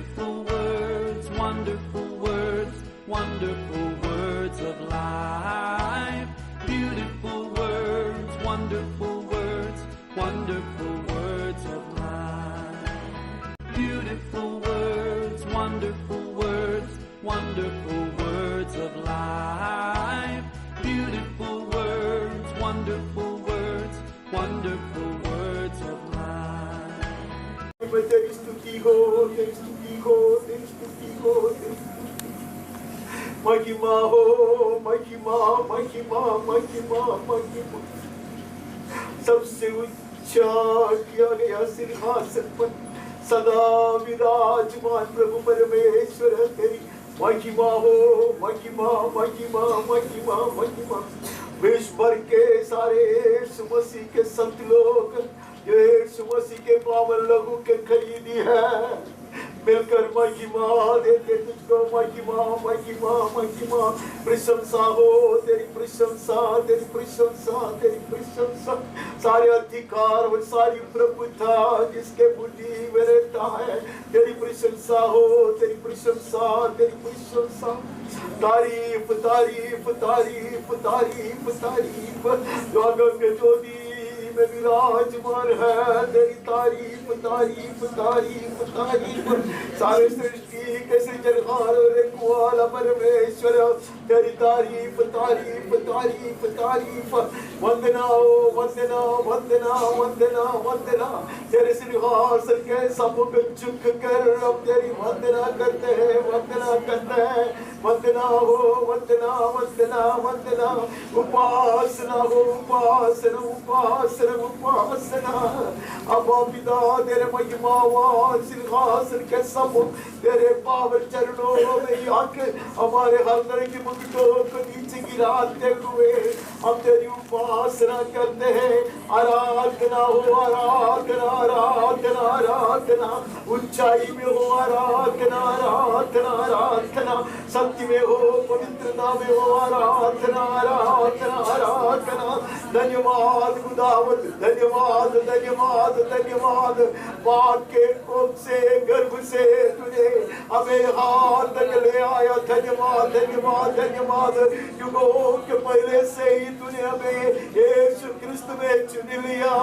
Beautiful words, wonderful words, wonderful words of life. Beautiful words, wonderful words, wonderful words of life. Beautiful words, wonderful words, wonderful words of life. Beautiful words, wonderful words, wonderful words of life. तेरी स्तुति हो, तेरी स्तुति हो, तेरी स्तुति हो, तेरी स्तुति। महिमा हो, महिमा, महिमा, महिमा, महिमा। सबसे ऊंचा किया गया सिंहासन पर सदा विराजमान प्रभु परमेश्वर तेरी महिमा हो, महिमा, महिमा, महिमा, महिमा। विश्व भर के सारे यीशु मसीह के संत लोग जो यीशु मसीह के पावन लहू के खरीदी है मिलकर महिमा देते तुझको। महिमा, महिमा, महिमा। प्रशंसा हो, तेरी प्रशंसा, तेरी प्रशंसा, तेरी प्रशंसा। सारे अधिकार और सारी प्रभुता जिसके बुद्धि में रहता है तेरी प्रशंसा हो, तेरी प्रशंसा, तेरी प्रशंसा। तारीफ, तारीफ, तारीफ, तारीफ, तारीफ। जो अगम्य ज्योति में विराजमान है तेरी तारीफ, तारीफ, तारीफ, तारीफ। सारे सृष्टि के सृजनहार रखवाला परमेश्वर तेरी तारीफ, तारीफ, तारीफ, तारीफ। वंदना हो, वंदना, वंदना, वंदना, वंदना। तेरे सिंहासन के सम्मुख झुक कर अब तेरी वंदना करते हैं, वंदना करते हैं। वंदना हो, वंदना, वंदना, वंदना। उपासना हो, उपासना, उपासना, उपासना। अब पिता तेरे महिमावान सिंहासन के सम्मुख तेरे पावन चरणों में आके हमारे हर तरह की मुकुटों को नीचे गिराते हुए हम तेरी उपासना करते हैं। आराधना हो, आराधना, आराधना, आराधना। ऊंचाई में हो आराधना, आराधना, आराधना। सत्य में हो, पवित्रता में हो आराधना, आराधना, आराधना। धन्यवाद खुदावंद, धन्यवाद, धन्यवाद, धन्यवाद। बाप के कोख से, गर्भ से तूने हमें हाथ तक ले आया। धन्यवाद, धन्यवाद, धन्यवाद। युगों के पहले से ही तूने हमें यीशु क्रिस्त में चुन लिया।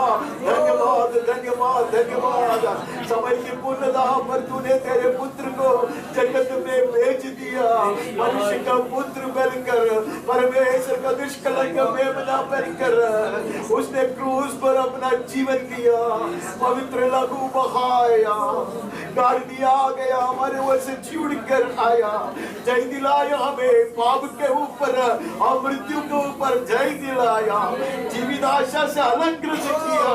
धन्यवाद, धन्यवाद, धन्यवाद। समय की पूर्णता पर तूने तेरे पुत्र को जगत में भेज दिया। मनुष्य का पुत्र बनकर, परमेश्वर का दुष्कलंक मेमना बनकर उसने क्रूस पर अपना जीवन दिया। पवित्र लहू बहाया, गाड़ दिया गया, हमारे ओर से जुड़ कर आया। जय दिलाया हमें पाप के ऊपर और मृत्यु के ऊपर जय दिलाया। जीवित आशा से अलंकृत किया।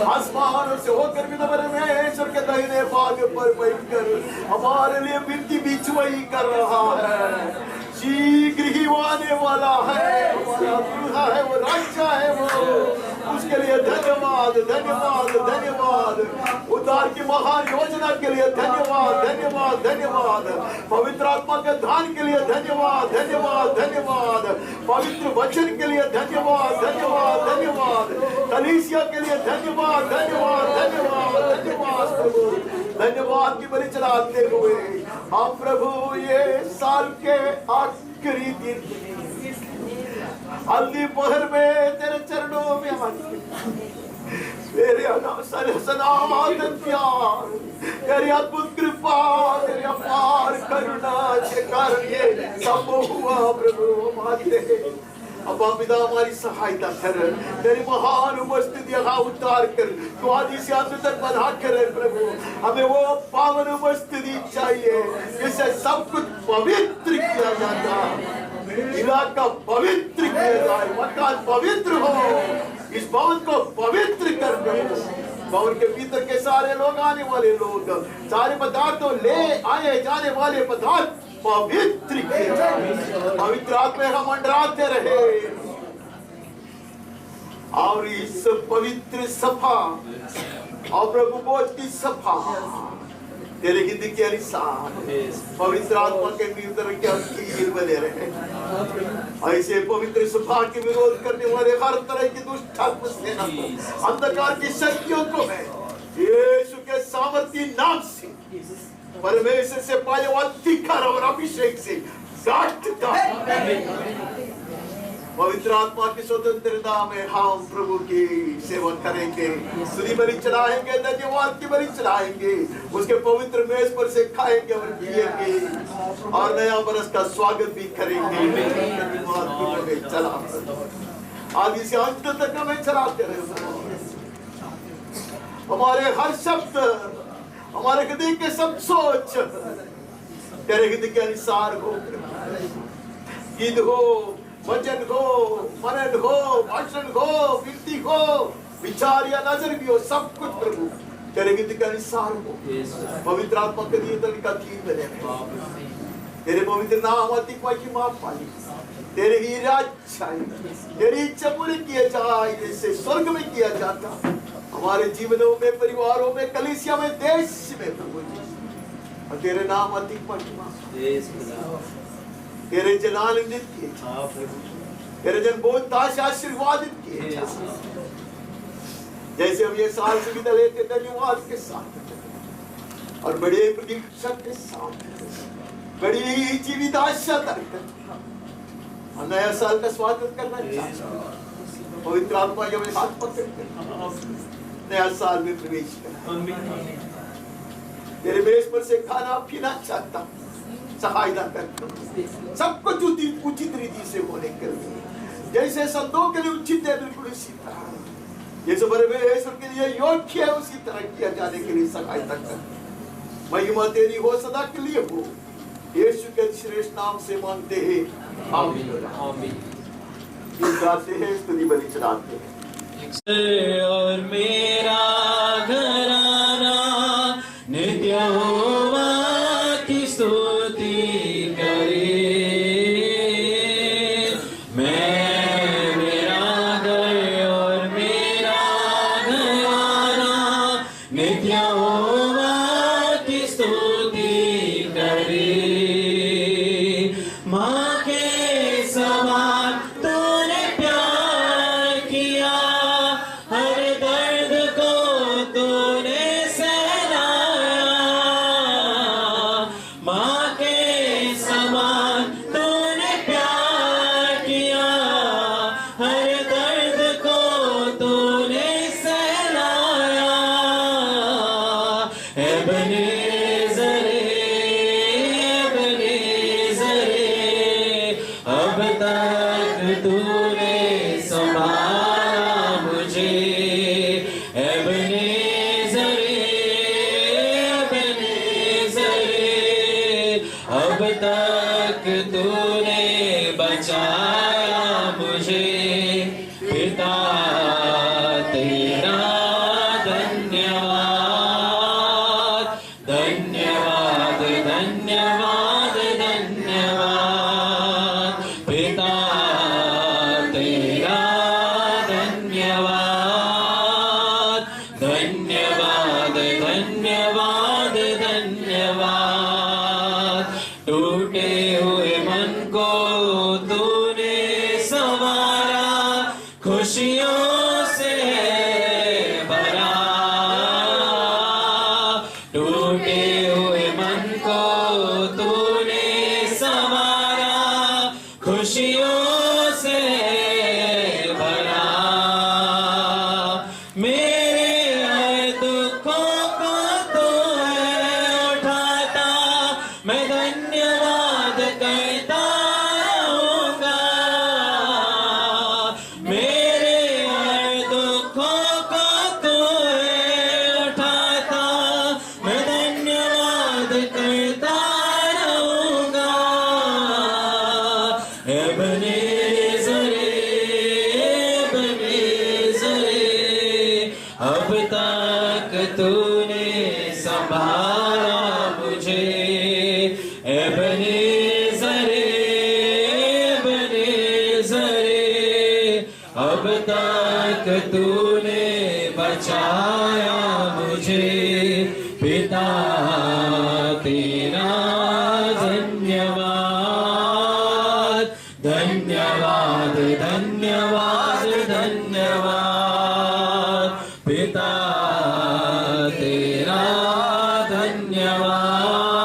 आसमान से होकर भी परमेश्वर के दाहिने भाग पर बैठकर हमारे लिए विनती बिचवाई कर रहा है। शीघ्र ही वो आने वाला है, हमारा दूल्हा है, वो राजा है, वो उसके लिए धन्यवाद, धन्यवाद, धन्यवाद। उद्धार की महान योजना के लिए धन्यवाद, धन्यवाद, धन्यवाद। पवित्र आत्मा के दान के लिए धन्यवाद, धन्यवाद, धन्यवाद। पवित्र वचन के लिए धन्यवाद, धन्यवाद, धन्यवाद। कलीसिया के लिए धन्यवाद, धन्यवाद, धन्यवाद, धन्यवाद प्रभु। धन्यवाद की बलि चढ़ाते हुए हम प्रभु ये साल के आखिरी दिन हल्दी पहर में तेरे चरणों में तेरे सनातन प्यार, तेरी अद्भुत कृपा, तेरी अपार करुणा के कारण ये सब हुआ प्रभु। हमारे अब पिता हमारी सहायता कर, तेरी महान उपस्थिति यहाँ उतार कर तो आदि से अंत तक बढ़ा कर प्रभु। हमें वो पावन उपस्थिति चाहिए जिससे सब कुछ पवित्र किया जाता, इलाका पवित्र किया जाए, मकान पवित्र हो। इस भवन को पवित्र कर प्रभु। भवन के भीतर के सारे लोग, आने वाले लोग, सारे पदार्थों ले आए जाने वाले पदार्थ पवित्र किए जाए। पवित्र आत्मा हम मंडराते रहे और इस पवित्र सफा और प्रभु बोझ की सफा तेरे हिंदी के अनुसार पवित्र आत्मा के निर्धारण के कील बने रहे। ऐसे पवित्र सभा के विरोध करने वाले हर तरह की दुष्ट आत्मा सेना को, अंधकार की शक्तियों को मैं यीशु के सामर्थी नाम से परमेश्वर से पाए हुए अधिकार और अभिषेक से गांठता पवित्र आत्मा की स्वतंत्रता में हम प्रभु की सेवा करेंगे, स्तुति बलि चढ़ाएंगे, धन्यवाद की बलि चढ़ाएंगे, उसके पवित्र मेज पर से खाएंगे और पिएंगे और नया बरस का स्वागत भी करेंगे। चला आदि से अंत तक हमें चलाते रहे। हमारे हर शब्द, हमारे हृदय के सब सोच तेरे हृदय के अनुसार हो। गीत हो, वचन हो, मनन हो, भाषण हो, विनती हो, विचार या नजर भी हो, सब कुछ प्रभु तेरे हृदय के अनुसार हो। पवित्र आत्मा के नियंत्रण का अधीन बने, तेरे पवित्र नाम अधिक महिमा पाए, तेरे ही राज्य तेरी इच्छा पूरी किया जाए जैसे स्वर्ग में किया जाता हमारे जीवनों में, परिवारों में, कलीसिया में, देश में प्रभु जी। और तेरे नाम अधिक महिमा, तेरे जन आनंदित किए, तेरे जन बहुत आशीर्वादित किए, जैसे हम ये साल सुविधा लेते धन्यवाद के साथ और बड़े प्रतीक्षा के साथ, बड़ी जीवित आशा करकर और नया साल का स्वागत करना चाहते हैं। पवित्र आत्मा जब हाथ पकड़ते नया साल में प्रवेश करना, तेरे मेज पर से खाना पीना चाहता, सहायता करता, सब कुछ उचित रीति से होने के लिए, जैसे संतों के लिए उचित है बिल्कुल इसी तरह, जैसे परमेश्वर के लिए योग्य है उसी तरह किया जाने के लिए सहायता कर। महिमा तेरी हो सदा के लिए हो, यीशु के श्रेष्ठ नाम से मांगते हैं, आमीन आमीन। गाते हैं, स्तुति बलि चढ़ाते हैं। और मेरा घराना नित्य यहोवा की स्तुति करे, मैं मेरा घर और मेरा घराना नित्य यहोवा की स्तुति करे। माँ के समान तूने प्यार किया, हर दर्द को तूने सहलाया। माँ के समान तूने प्यार किया, हर दर्द को तूने सहलाया। एबेनेज़र अब तक तूने संभाला मुझे। एबेनेज़र अब तक तूने बचाया मुझे। पिता तेरा धन्यवाद, धन्यवाद, धन्यवाद, धन्यवाद। पिता तेरा धन्यवाद, धन्यवाद, धन्यवाद, धन्यवाद। टूटे हुए मन को तूने संवारा, खुशियों से भरा। टूटे हुए मन को तूने संवारा, खुशियों से भरा। मेरे हर दुखों को तू है उठाता, मैं धन्यवाद करता रहूंगा। मेरे हर दुखों को तू है उठाता, मैं धन्यवाद करता रहूंगा। एबेनेज़र अब तक तूने संभाला मुझे। एबेनेज़र अब तक तूने बचाया मुझे। पिता तेरा धन्यवाद, धन्यवाद, धन्यवाद, धन्यवाद। पिता तेरा धन्यवाद,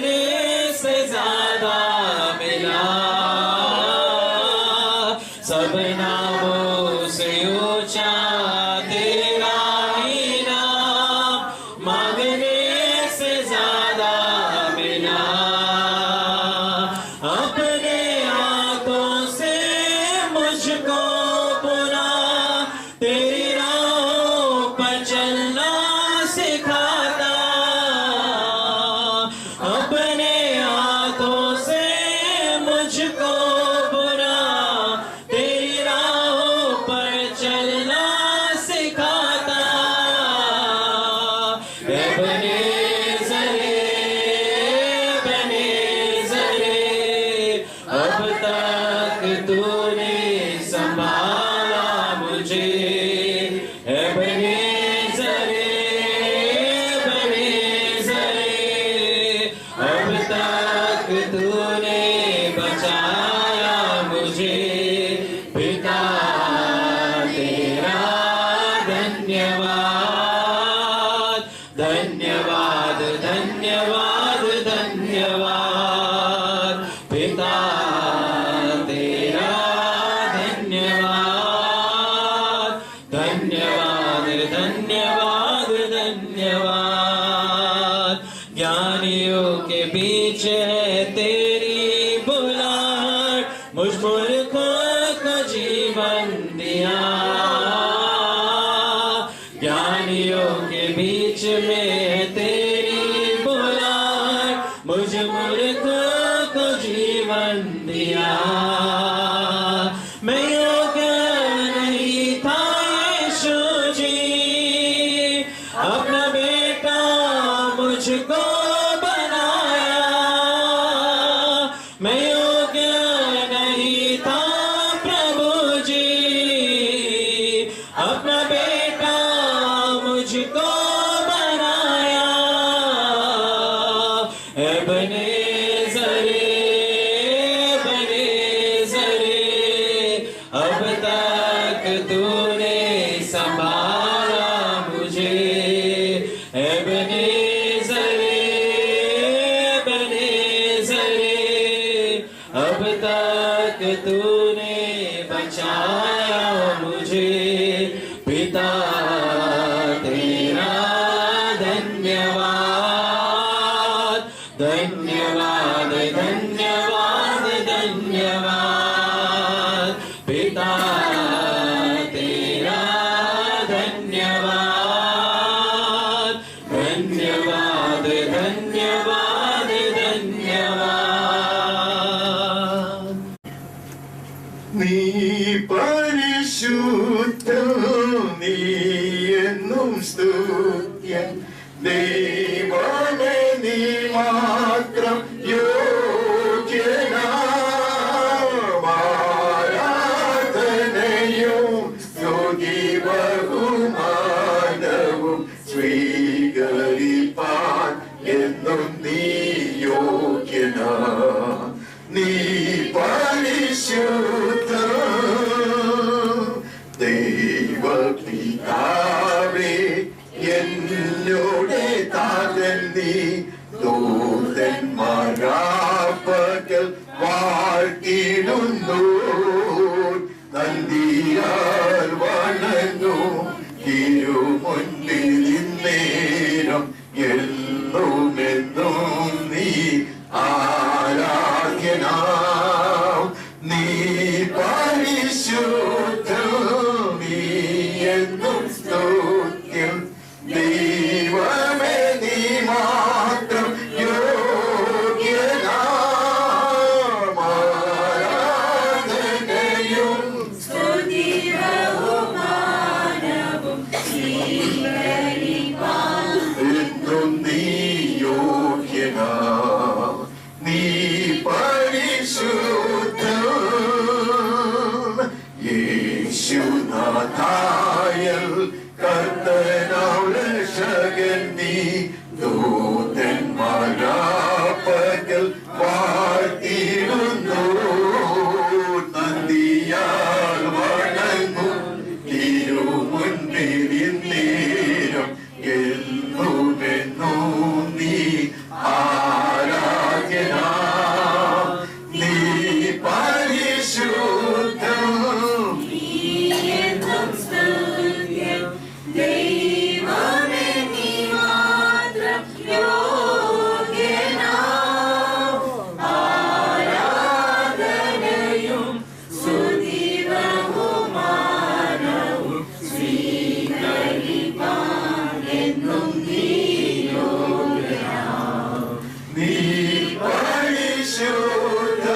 अपने से ज्यादा मिला, सब नामों से ऊंचा तेरा ही नाम, मांगने से ज्यादा मिला, अपने हाथों से मुझको पुना तेरी राहों पर चलना सिखाता, अपने हाथों से मुझको पुना तेरी राहों पर चलना सिखाता, एबेनेज़र अब तक तूने संभाला मुझे, एबेनेज़र अब तक तूने बचाया मुझे, पिता तेरा धन्यवाद, धन्यवाद धन्यवाद धन्यवाद, पिता तेरा धन्यवाद, धन्यवाद धन्यवाद धन्यवाद। ज्ञानियों के बीच है तेरी बुलाहट, मुझ मूर्खों को जीवन दिया, ज्ञानियों के बीच में है तेरी बुलाहट, मुझ मूर्खों को जीवन दिया, मैं योग्य नहीं था यीशु जी, अपना बेटा मुझको बनाया, मैं योग्य नहीं था प्रभु जी, अपना बेटा मुझको बनाया, एबेनेज़र अब तक तूने संभाला मुझे, एबेनेज़र अब तक तूने बचाया मुझे, पिता तेरा धन्यवाद, धन्यवाद धन्यवाद धन्यवाद, पिता तेरा धन्यवाद, धन्यवाद धन्यवाद धन्यवाद। നീ പരിശുദ്ധൻ, നീ എന്നും സ്തുത്യൻ, ദൈവമേ നീ മാത്രം യോഗ്യനാം, ആരാധനയും സ്തുതി ബഹുമാനവും സ്വീകരിപ്പാൻ എന്നും നീ യോഗ്യനാം, നീ പരിശുദ്ധൻ, ദൈവപിതാവേ എന്നോടെ താതൻ നീ, ദൂതന്മാരാപകൽ വാഴ്ത്തിടുന്നു, നന്ദിയാൽ വണങ്ങൂ തിരുമുൻപിൽ ഇന്നേരം, എന്നുമെന്നും നീ ആരാധ്യനാം, നീ പരിശുദ്ധൻ, നീ എന്നും സ്തുത്യം, ദൈവമേ നീ മാത്രം യോഗ്യനാം, ആരാധനയും സ്തുതി ബഹുമാനവും परिशुद्ध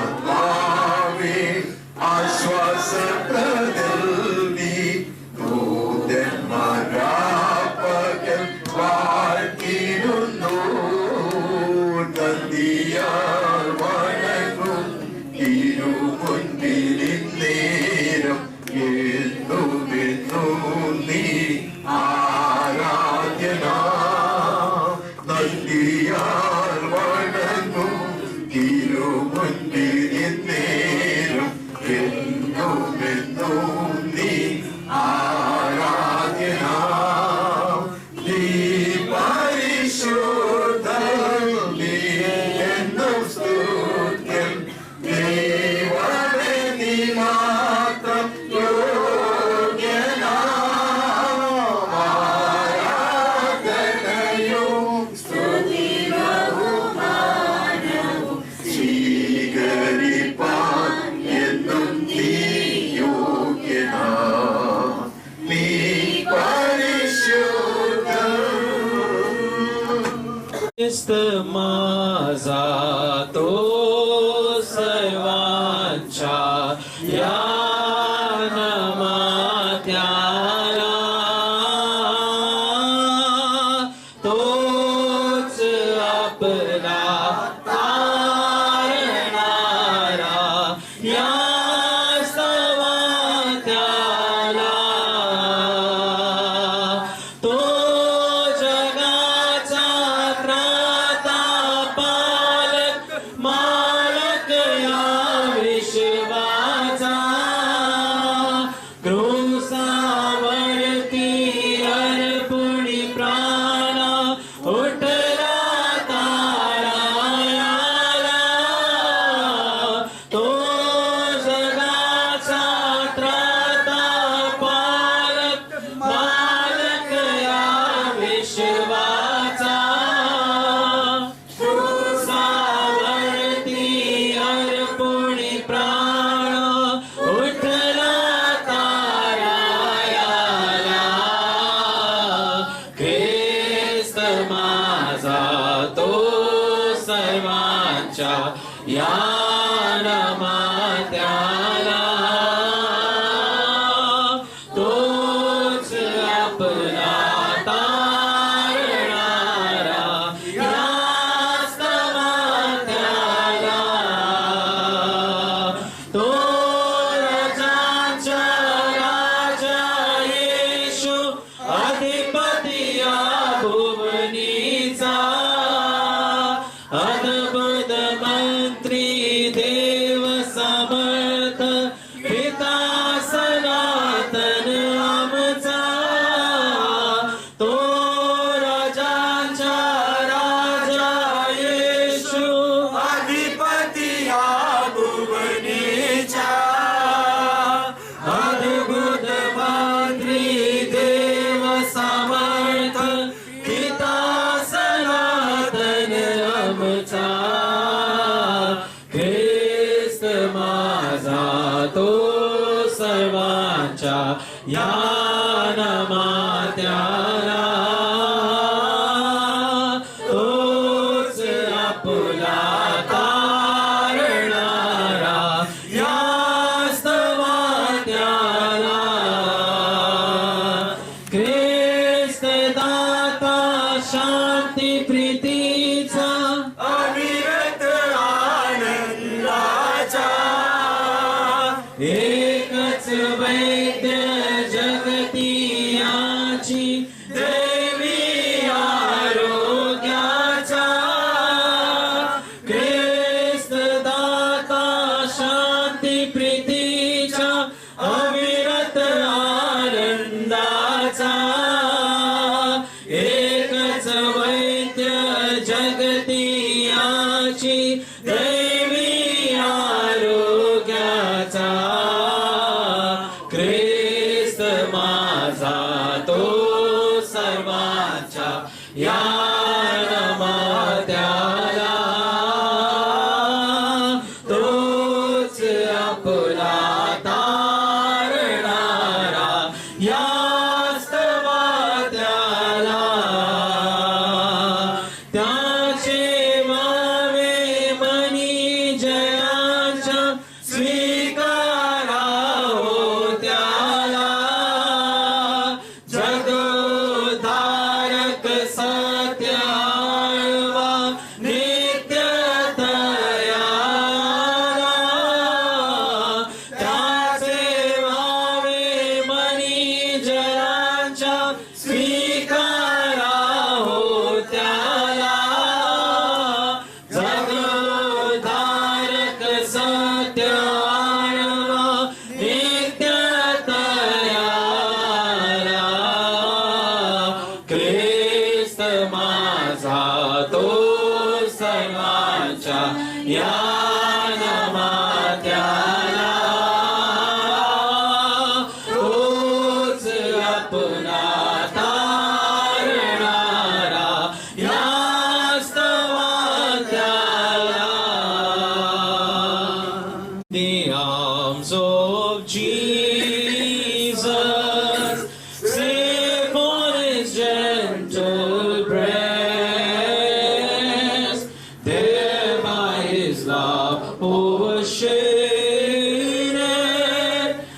പവനാത്മാവേ ആശ്വാസപ്രദൽവി ദൂതന്മാരാപകൽ വാഴ്ത്തിടുന്നു നന്ദിയാൽ വണങ്ങും തിരുമുൻപിലിന്നേരം എന്നുമെന്നും നീ ആരാധ്യനാ നന്ദിയാൽ വണങ്ങും തിരുമുൻപിലിന്നേരം എന്നുമെന്നും നീ ആരാധ്യനാ നീ പരിശുദ്ധൻ നീ എന്നും സ്തുത്യൻ ദൈവമേ നീ മാത്രം യോഗ്യനാം ആരാധനയും സ്വീകരിപ്പാൻ എന്നും നീ യോഗ്യനാ നീ പരിശുദ്ധൻ माझा तो सर्वांच्या या नामात्याला तोच आपला तारणारा या सवात्याला तो जगाचा त्राता पालक मालक या विश्वाचा क्रूसावरती अर्पणी प्राणा उठला तारायाला तो जगाचा त्राता पालक मालक या विश्वाचा क्रूसावरती अर्पणी प्राण उठला तारायाला ख्रिस्त माझा तो सर्वांच्या या नामात्याला तोच आपला तारणारा या स्तवात्याला तो राजांच्या राजा येशू अधिपती या भुवनीचा अद्भुत मंत्री देव समर्थ पिता सनातन आमचा तो राजांच्या राजा येशू अधिपती या भुवनीच्या अद्भुत मंत्री देव समर्थ पिता सनातन आमचा ख्रिस्त माझा तो सर्वांच्या या नामात्याला तोच आपला तारणारा या स्तवात्याला ख्रिस्त दाता शांती प्रीतीचा अविरत आनंदाचा एकच वैद्य जगतियाची देवी आरोग्याचा ख्रिस्त दाता शांती प्रीतीच्या अविरत आनंदाचा एकच वैद्य जगतियाची देवी आरोग्याचा ख्रिस्त माझा तो सर्वांच्या या नामात्याला तोच आपला तारणारा या स्तवात्याला माझा तो सर्वांच्या या नमात्याला तोच आपला तारणारा या स्तवात्याला. The arms of Jesus, safe on his gentle breast, there by his love overshaded,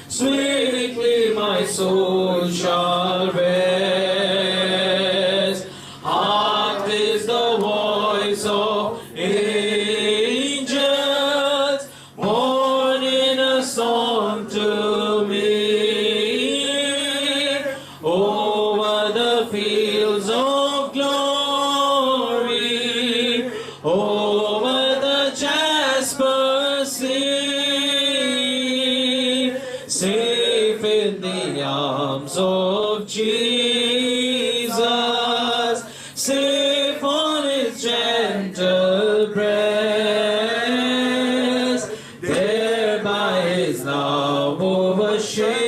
sweetly my soul shall rest. Hark is the voice of angels, born in a song to me. Over the fields of glory, over the jasper sea, safe in the arms of Jesus, safe on his gentle breast, there by his love overshaded,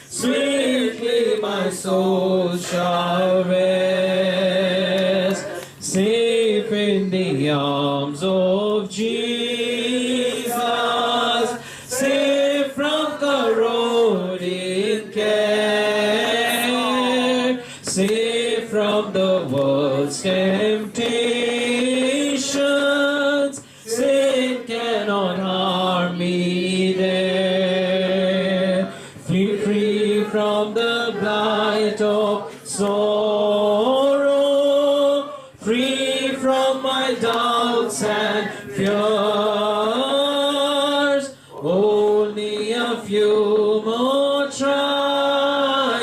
sweetly my soul shall rest, safe in the arms of Jesus, safe from corroding care, safe from the world's temptations, sin cannot harm me there. Free from the blight of sorrow, free from my doubts and fears. Only a few more trials,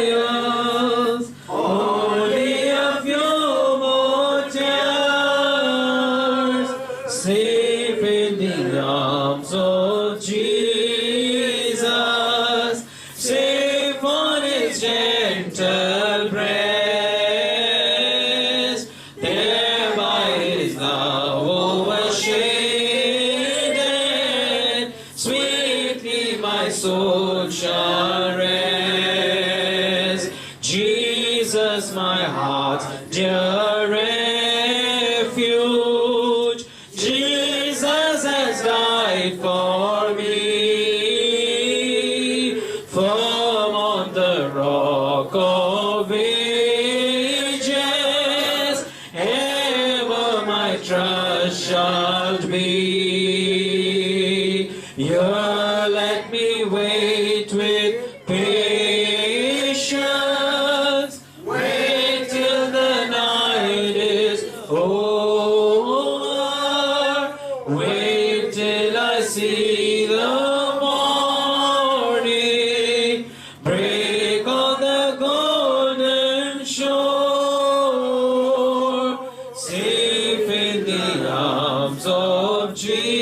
only a few more tears, safe in the arms of Jesus, safe on his gentle breast, there by his love overshaded, sweetly my soul shall rest. Jesus, my heart's dear refuge, Jesus has died for me. Firm on the rock of ages, ever my trust shall be. Here let me wait with patience, wait till the night is over, wait till I see the morning break on the golden shore, safe in the arms of Jesus,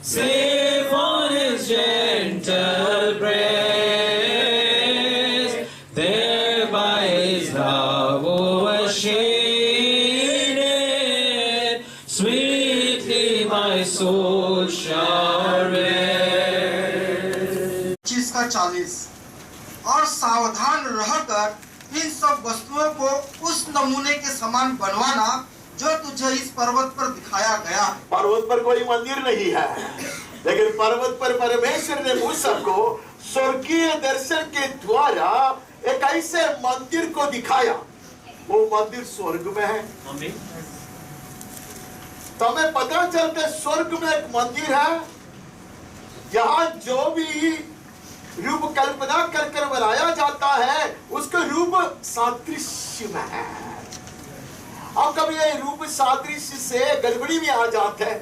safe on his gentle breast, there by his love overshaded, sweetly my soul shall rest. 25 का 40 और सावधान रहकर इन सब वस्तुओं को उस नमूने के समान बनवाना जो तुझे इस पर्वत पर दिखाया गया है। पर्वत पर कोई मंदिर नहीं है, लेकिन पर्वत पर परमेश्वर ने मूसा को स्वर्गीय दर्शन के द्वारा एक ऐसे मंदिर को दिखाया। वो मंदिर स्वर्ग में है। तुम्हें पता चलता है स्वर्ग में एक मंदिर है, यहाँ जो भी रूप कल्पना कर बनाया जाता है उसका रूप सादृश्य में है। अब कभी ये रूप सादृश्य से गड़बड़ी भी आ जाता है।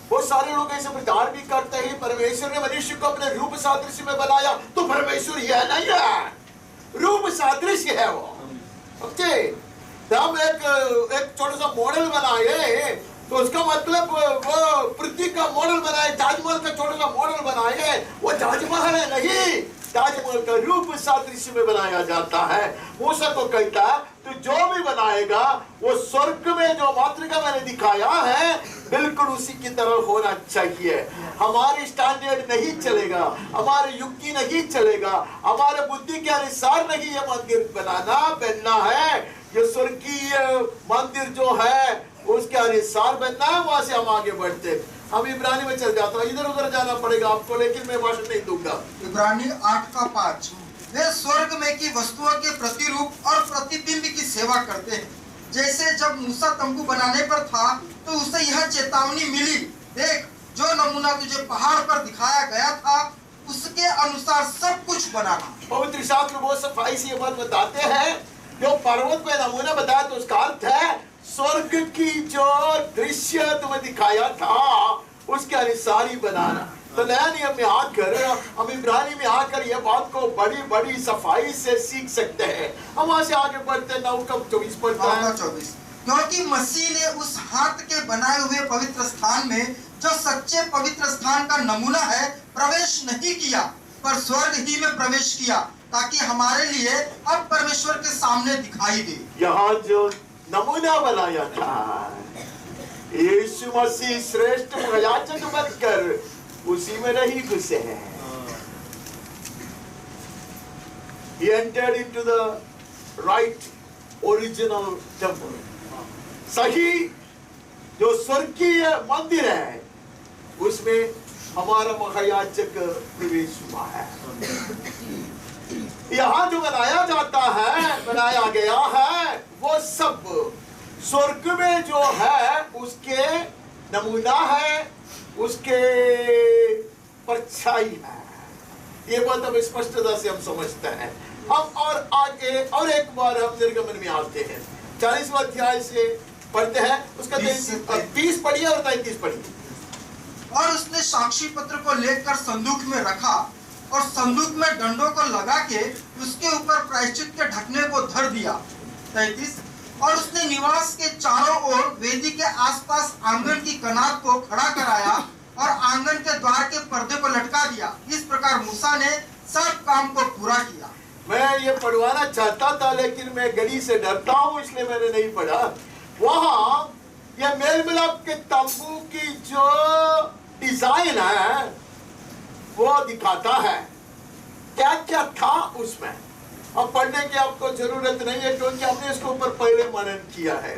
बहुत सारे लोग ऐसे प्रचार भी करते हैं परमेश्वर ने मनुष्य को अपने रूप सादृश्य में बनाया, तो परमेश्वर यह नहीं है, रूप सादृश्य है वो। ओके, तो हम एक छोटा सा मॉडल बनाए, तो उसका मतलब वो पृथ्वी का मॉडल बनाए, ताजमहल का छोटा सा मॉडल बनाए, वो ताजमहल है नहीं, ताजमहल का रूप सादृश्य में बनाया जाता है। मूसा को कहता है तो जो भी बनाएगा वो स्वर्ग में जो मातृका मैंने दिखाया है बिल्कुल उसी की तरह होना चाहिए। हमारे स्टैंडर्ड नहीं चलेगा, हमारे युक्ति नहीं चलेगा, हमारे बुद्धि के अनुसार नहीं ये मंदिर बनना है। ये स्वर्गीय मंदिर जो है उसके अनुसार बनना है, वहां से हम आगे बढ़ते। हम इब्रानी में चल जाता हूँ, इधर उधर जाना पड़ेगा आपको, लेकिन मैं भाषण नहीं दूंगा। इब्रानी 8:5 वे स्वर्ग में की वस्तुओं के प्रतिरूप और प्रतिबिंब की सेवा करते हैं। जैसे जब मूसा तंबू बनाने पर था तो उसे यह चेतावनी मिली, देख जो नमूना तुझे पहाड़ पर दिखाया गया था उसके अनुसार सब कुछ बना। पवित्र शास्त्र बहुत सफाई से ये बात बताते हैं, जो पर्वत पे नमूना बताया तो उसका अर्थ है स्वर्ग की जो दृश्य तुम्हें दिखाया था उसके अनुसार ही बनाना। तो नया नियम में आकर हम इब्रानी में आकर यह बात को बड़ी बड़ी सफाई से सीख सकते हैं। हम वहां से आगे बढ़ते हैं। 9:24 पढ़ते हैं। 9:24 क्योंकि मसीह ने उस हाथ के बनाए हुए पवित्र स्थान में जो सच्चे पवित्र स्थान का नमूना है प्रवेश नहीं किया, पर स्वर्ग ही में प्रवेश किया, ताकि हमारे लिए अब परमेश्वर के सामने दिखाई दे। यहाँ जो नमूना बनाया था यीशु मसीह श्रेष्ठ याजक बनकर उसी में नहीं घुसे हैं। He entered into the right original temple. सही जो स्वर्गीय मंदिर है उसमें हमारा महायाजक प्रवेश हुआ है। यहाँ जो बनाया जाता है, बनाया गया है, वो सब स्वर्ग में जो है उसके नमूना है, उसके परछाई है। ये बात अब स्पष्टता से हम समझते हैं। हम और आगे और एक बार हम निर्गमन में आते हैं, 40वां अध्याय से पढ़ते हैं, उसका 30 पढ़िए और 33 पढ़िए। और उसने साक्षी पत्र को लेकर संदूक में रखा और संदूक में डंडों को लगा के उसके ऊपर प्रायश्चित के ढकने को धर दिया। 33 और उसने निवास के चारों ओर वेदी के आसपास आंगन की कनात को खड़ा कराया और आंगन के द्वार के पर्दे को लटका दिया। इस प्रकार मूसा ने सब काम को पूरा किया। मैं ये पढ़वाना चाहता था लेकिन मैं गली से डरता हूँ, इसलिए मैंने नहीं पढ़ा। वहां ये मेल मिलाप के तंबू की जो डिजाइन है वो दिखाता है क्या क्या था उसमें। अब पढ़ने की आपको जरूरत नहीं है क्योंकि हमने इसके ऊपर पहले मनन किया है।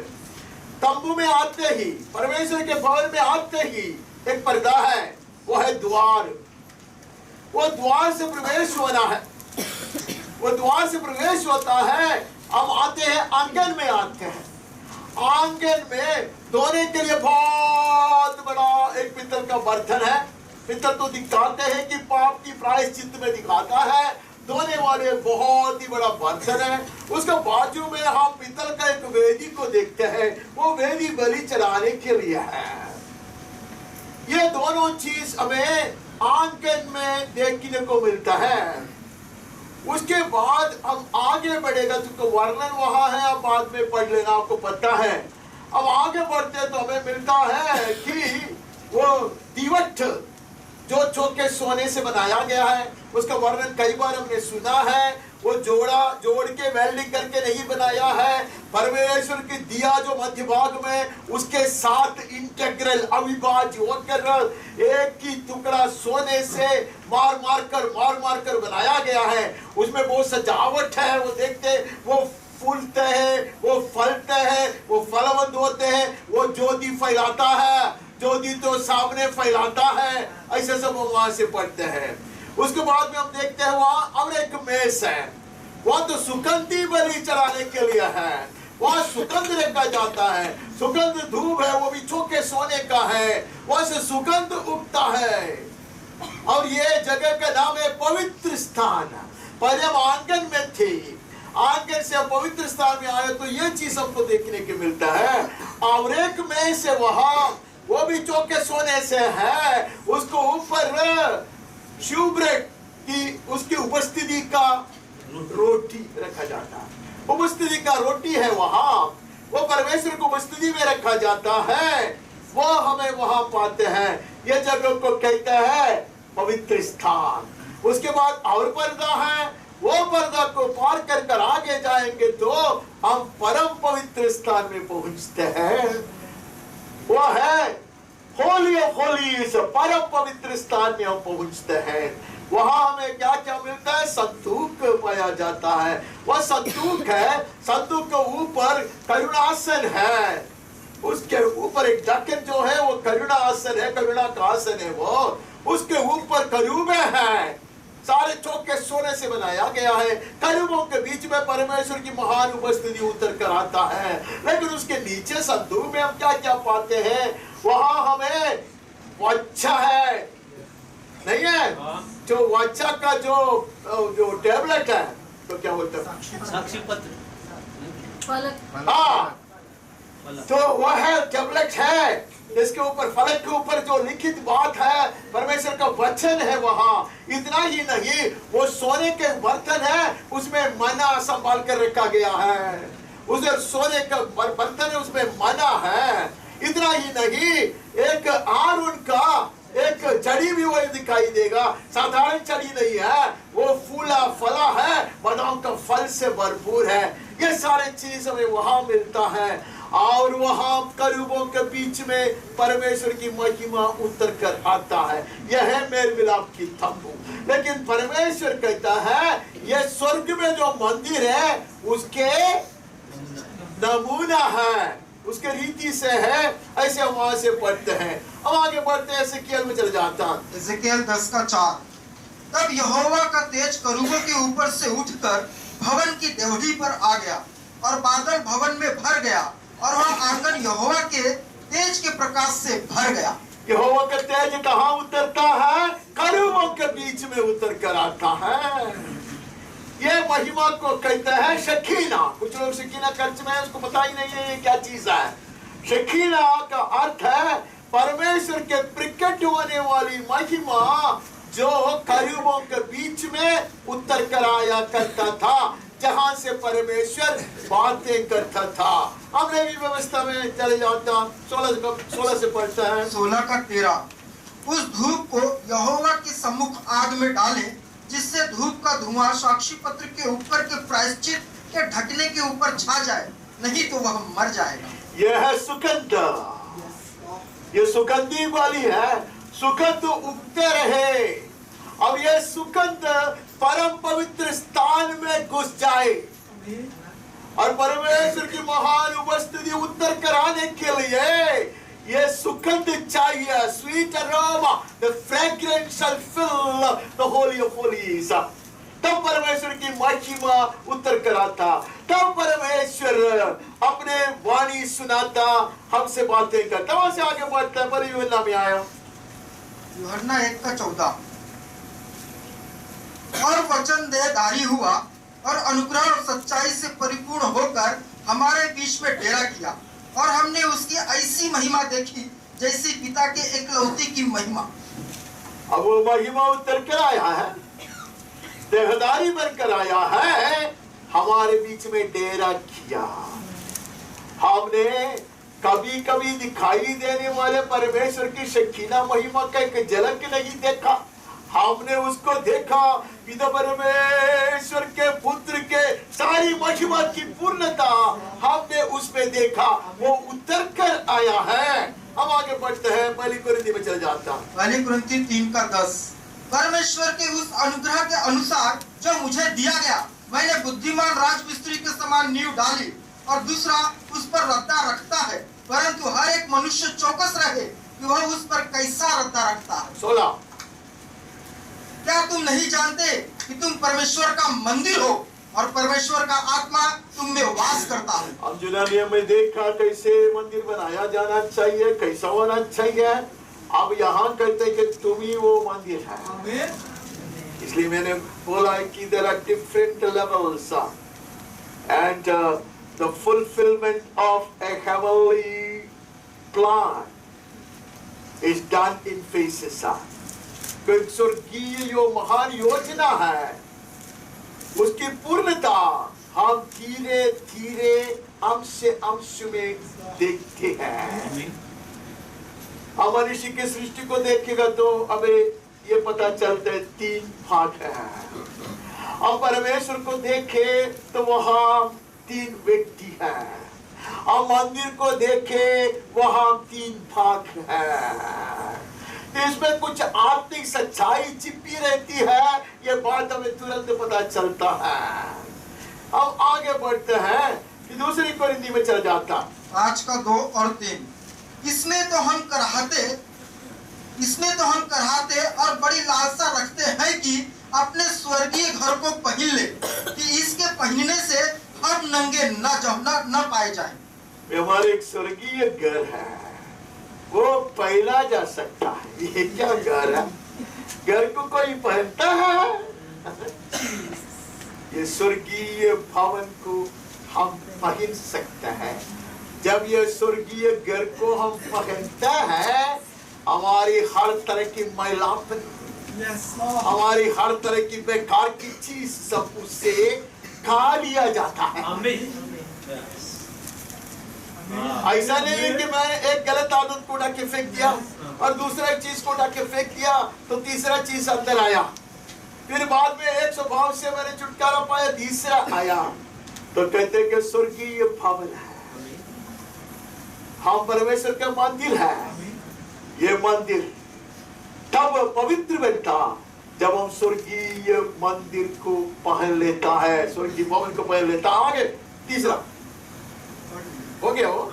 तंबू में आते ही, परमेश्वर के भवन में आते ही एक पर्दा है, वो है द्वार। वो द्वार से प्रवेश होना है, वो द्वार से प्रवेश होता है। हम आते हैं आंगन में, आते हैं आंगन में धोने के लिए बहुत बड़ा एक पित्तल का बर्तन है। पित्तल तो दिखाते हैं कि पाप की प्रायश्चित में दिखाता है, धोने वाले बहुत ही बड़ा बर्तन है। उसके बाजू में हम पित्तल का एक वेदी को देखते हैं, वो वेदी बलि चढ़ाने के लिए है। ये दोनों चीज हमें आंगन में देखने को मिलता है। उसके बाद हम आगे बढ़ेगा तो वर्णन वहां है, अब बाद में पढ़ लेना, आपको पता है। अब आगे बढ़ते तो हमें मिलता है कि वो दीवट जो चौके सोने से बनाया गया है, उसका वर्णन कई बार हमने सुना है। वो जोड़ के वेल्डिंग करके नहीं बनाया है। परमेश्वर की दिया जो मध्य भाग में उसके साथ इंटेग्रल अविभाज्य होकर एक ही टुकड़ा सोने से मार मार कर बनाया गया है। उसमें बहुत सजावट है, वो देखते वो फूलते हैं, वो फलते हैं, वो फलवंत होते हैं, वो ज्योति फैलाता है, ज्योति तो सामने फैलाता है। ऐसे सब वहां से पढ़ते हैं। उसके बाद में हम देखते हैं वहां और एक मेज है, वहां तो सुगंधी बलि चढ़ाने के लिए है। वहां सुगंध रखा जाता है, सुगंध धूप है, वो भी चौके सोने का है, वहां से सुगंध उगता है। और ये जगह का नाम है पवित्र स्थान। पहले हम आंगन में थे, आंगन से हम पवित्र स्थान में आए तो ये चीज हमको देखने को मिलता है। और एक में से वहां वो भी चौके सोने से है, उसको ऊपर शिव ब्रेड की उसकी उपस्थिति का रोटी रखा जाता है। उपस्थिति का रोटी है वहां, वो परमेश्वर को उपस्थिति में रखा जाता है, वो हमें वहां पाते हैं। ये जगह को कहते हैं पवित्र स्थान। उसके बाद और पर्दा है, वो पर्दा को पार कर आगे जाएंगे तो हम परम पवित्र स्थान में पहुंचते हैं। वो है होली ऑफ होलीज, परम पवित्र स्थान में हम पहुंचते हैं। वहां हमें क्या क्या मिलता है? संदूक पाया जाता है। वह संदूक है, संदूक के ऊपर करुणासन है, उसके ऊपर एक ढक्कन जो है वो करुणा आसन है, करुणा का आसन है वो, उसके ऊपर करूबे हैं, सारे चौके सोने से बनाया गया है। करूबों के बीच में परमेश्वर की महान उपस्थिति उतर कर आता है। लेकिन उसके नीचे संदूक में हम क्या क्या पाते हैं? वहां हमें वाचा है, नहीं है? जो वाचा का जो टेबलेट है, तो क्या बोलते हैं? साक्षी पत्र, हाँ, तो वह है टेबलेट है, इसके ऊपर फलक के ऊपर जो लिखित बात है, परमेश्वर का वचन है वहां। इतना ही नहीं, वो सोने के बर्तन है, उसमें मना संभाल कर रखा गया है। उधर सोने का बर्तन है, उसमें मना है। इतना ही नहीं, एक आरून का एक चढ़ी भी वही दिखाई देगा, साधारण चढ़ी नहीं है, वो फूला फला है, बादाम का फल से भरपूर है। ये सारे चीज हमें वहां मिलता है। और वहां करूबों के बीच में परमेश्वर की महिमा उतर कर आता है। यह है मेल मिलाप की तंबू। लेकिन परमेश्वर कहता है यह स्वर्ग में जो मंदिर है उसके नमूना है, उसके रीति से है। ऐसे हम वहां से पढ़ते हैं। हम आगे बढ़ते हैं, एजेकियल में चले जाता है। एजेकियल 10:4। तब यहोवा का तेज करूबों के ऊपर से उठकर भवन की डेवढ़ी पर आ गया और बादल भवन में भर गया और वह आंगन यहोवा के तेज के प्रकाश से भर गया। यहोवा का तेज कहाँ उतरता है? करूबों के बीच में उतर कर आता है। ये महिमा को कहते हैं शकीना। कुछ लोग शकीना चर्च में उसको पता ही नहीं है ये क्या चीज है। शकीना का अर्थ है परमेश्वर के प्रकट होने वाली महिमा, जो करूबों के बीच में उतर कर आया करता था, जहां से परमेश्वर बातें करता था। हमने भी व्यवस्था में चले जाता, 16 से पढ़ता है। 16:13। उस धूप को यहोवा के सम्मुख आग में डाले, जिससे धूप का धुआं साक्षी पत्र के ऊपर के प्रायश्चित के ढकने के ऊपर छा जाए, नहीं तो वह मर जाएगा। यह है सुगंध, ये सुगंधी वाली है। सुगंध उगते रहे और ये सुगंध परम पवित्र स्थान में घुस जाए और परमेश्वर की महान उपस्थिति उतर कर आने के लिए ये सुगंध चाहिए। Sweet aroma, the fragrance shall fill the holy of holies। तब परमेश्वर की महिमा उतर कर आता, तब परमेश्वर अपने वाणी सुनाता, हमसे बातें करता। वहां से आगे बढ़ता है। पर यूहन्ना में आया, यूहन्ना 1:14। और वचन देहधारी हुआ और अनुग्रह और सच्चाई से परिपूर्ण होकर हमारे बीच में डेरा किया, और हमने उसकी ऐसी महिमा देखी जैसी पिता के एकलौती की महिमा। अब वो महिमा उतर कर आया है, देहधारी बनकर आया है, हमारे बीच में डेरा किया। हमने कभी कभी दिखाई देने वाले परमेश्वर की शकीना महिमा का एक झलक नहीं देखा, हमने उसको देखा। पिता परमेश्वर के पुत्र के सारी महिमा की पूर्णता हमने उसमें देखा, वो उतर कर आया है। हम आगे बढ़ते हैं, पहली कुरिन्थी में चले जाता हूं। पहली कुरिन्थी 3:10। परमेश्वर के उस अनुग्रह के अनुसार जो मुझे दिया गया, मैंने बुद्धिमान राजमिस्त्री के समान नींव डाली और दूसरा उस पर रद्दा रखता है, परंतु हर एक मनुष्य चौकस रहे कि वह उस पर कैसा रद्दा रखता है। 16। क्या तुम नहीं जानते कि तुम परमेश्वर का मंदिर हो और परमेश्वर का आत्मा तुम में वास करता है? हम जुना नियम में देखा कैसे मंदिर बनाया जाना चाहिए, कैसा होना चाहिए। अब यहाँ कहते कि तुम ही वो मंदिर है। इसलिए मैंने बोला कि there are different levels and the fulfillment of a heavenly plan is done in phases। स्वर्गीय जो महान योजना है उसकी पूर्णता हम धीरे धीरे अंश अंश में देखते हैं। हम मनुष्य की सृष्टि को देखेगा तो अबे ये पता चलता है 3 भाग है। अब परमेश्वर को देखे तो वहां 3 व्यक्ति है। अब मंदिर को देखे वहां 3 भाग है। तो इसमें कुछ आत्मिक सच्चाई छिपी रहती है, ये बात हमें तुरंत पता चलता है। अब आगे बढ़ते हैं कि दूसरी कोरिन्थी में चल जाता। आज का 2 और 3। इसमें तो हम कराहते और बड़ी लालसा रखते हैं कि अपने स्वर्गीय घर को पहन ले, कि इसके पहनने से हम नंगे न पाए जाएं। हमारे एक स्वर्गीय घर है, वो पहला जा सकता है। ये क्या घर है? घर को कोई पहनता है? ये स्वर्गीय भवन को हम पहन सकते हैं। जब ये स्वर्गीय घर को हम पहनते हैं, हमारी हर तरह की मैलापन, हमारी हर तरह की बेकार की चीज सब उससे खा लिया जाता है। ऐसा नहीं है कि मैं एक गलत आदत को उठा के फेंक दिया और दूसरा चीज को उठा के फेंक दिया तो तीसरा चीज अंदर आया, फिर बाद में एक स्वभाव से मैंने छुटकारा पाया, तीसरा आया। तो कहते हैं कि स्वर्गीय भवन है, हम परमेश्वर का मंदिर है। ये मंदिर तब पवित्र बनता जब हम स्वर्गीय मंदिर को पहन लेता है, स्वर्गीय भवन को पहन लेता। आगे तीसरा हो गया वो।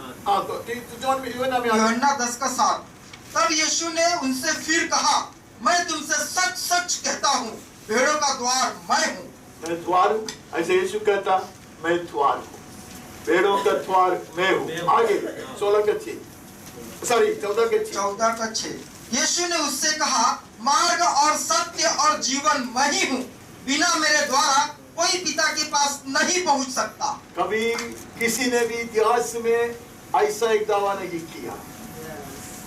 यूहन्ना 10:7। तब यीशु ने उनसे फिर कहा, मैं तुमसे सच सच कहता हूँ, भेड़ों का द्वार मैं हूँ। मैं द्वार हूँ, ऐसे यीशु कहता, मैं द्वार हूँ, भेड़ों का द्वार मैं हूँ। आगे 14:6। यीशु ने उससे कहा, मार्ग और सत्य और जीवन मैं ही हूँ, बिना मेरे द्वारा कोई पिता के पास नहीं पहुंच सकता। कभी किसी ने भी इतिहास में ऐसा एक दावा नहीं किया।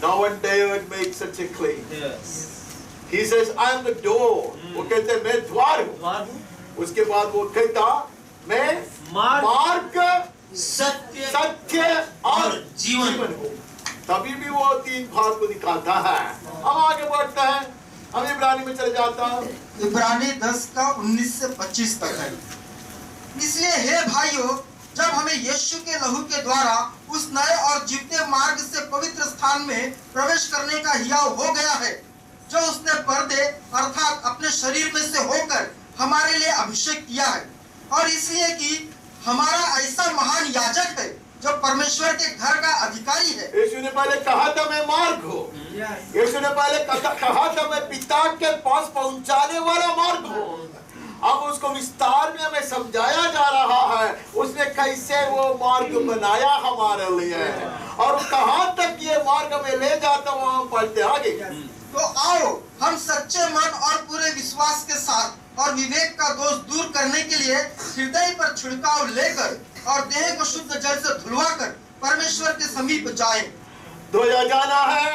No one dared make such a claim. He says, I am the door. वो कहते मैं द्वार हूँ। उसके बाद वो कहता मैं मार्ग सत्य और जीवन हूँ। तभी भी वो 3 भाग को दिखाता है। हम आगे बढ़ते हैं, हम इब्रानी में चले जाता हूँ। इब्रानी 10:19 से 25 तक है। इसलिए हे भाइयों, जब हमें यीशु के लहू के द्वारा उस नए और जीवते मार्ग से पवित्र स्थान में प्रवेश करने का हियाव हो गया है, जो उसने पर्दे अर्थात अपने शरीर में से होकर हमारे लिए अभिषेक किया है, और इसलिए कि हमारा ऐसा महान याजक है जो परमेश्वर के घर का अधिकारी है। यीशु ने पहले कहा था मैं मार्ग हूँ। यीशु ने पहले कहा था मैं पिता के पास पहुंचाने वाला मार्ग हूँ। अब उसको विस्तार में हमें समझाया जा रहा है, उसने कैसे वो मार्ग बनाया हमारे लिए और कहां तक ये मार्ग हमें ले जाता, वहां पढ़ते आगे। तो आओ हम सच्चे मन और पूरे विश्वास के साथ और विवेक का दोष दूर करने के लिए हृदय पर छिड़काव लेकर और देह को शुद्ध जल से धुलवाकर परमेश्वर के समीप जाएं। धोया जाना है,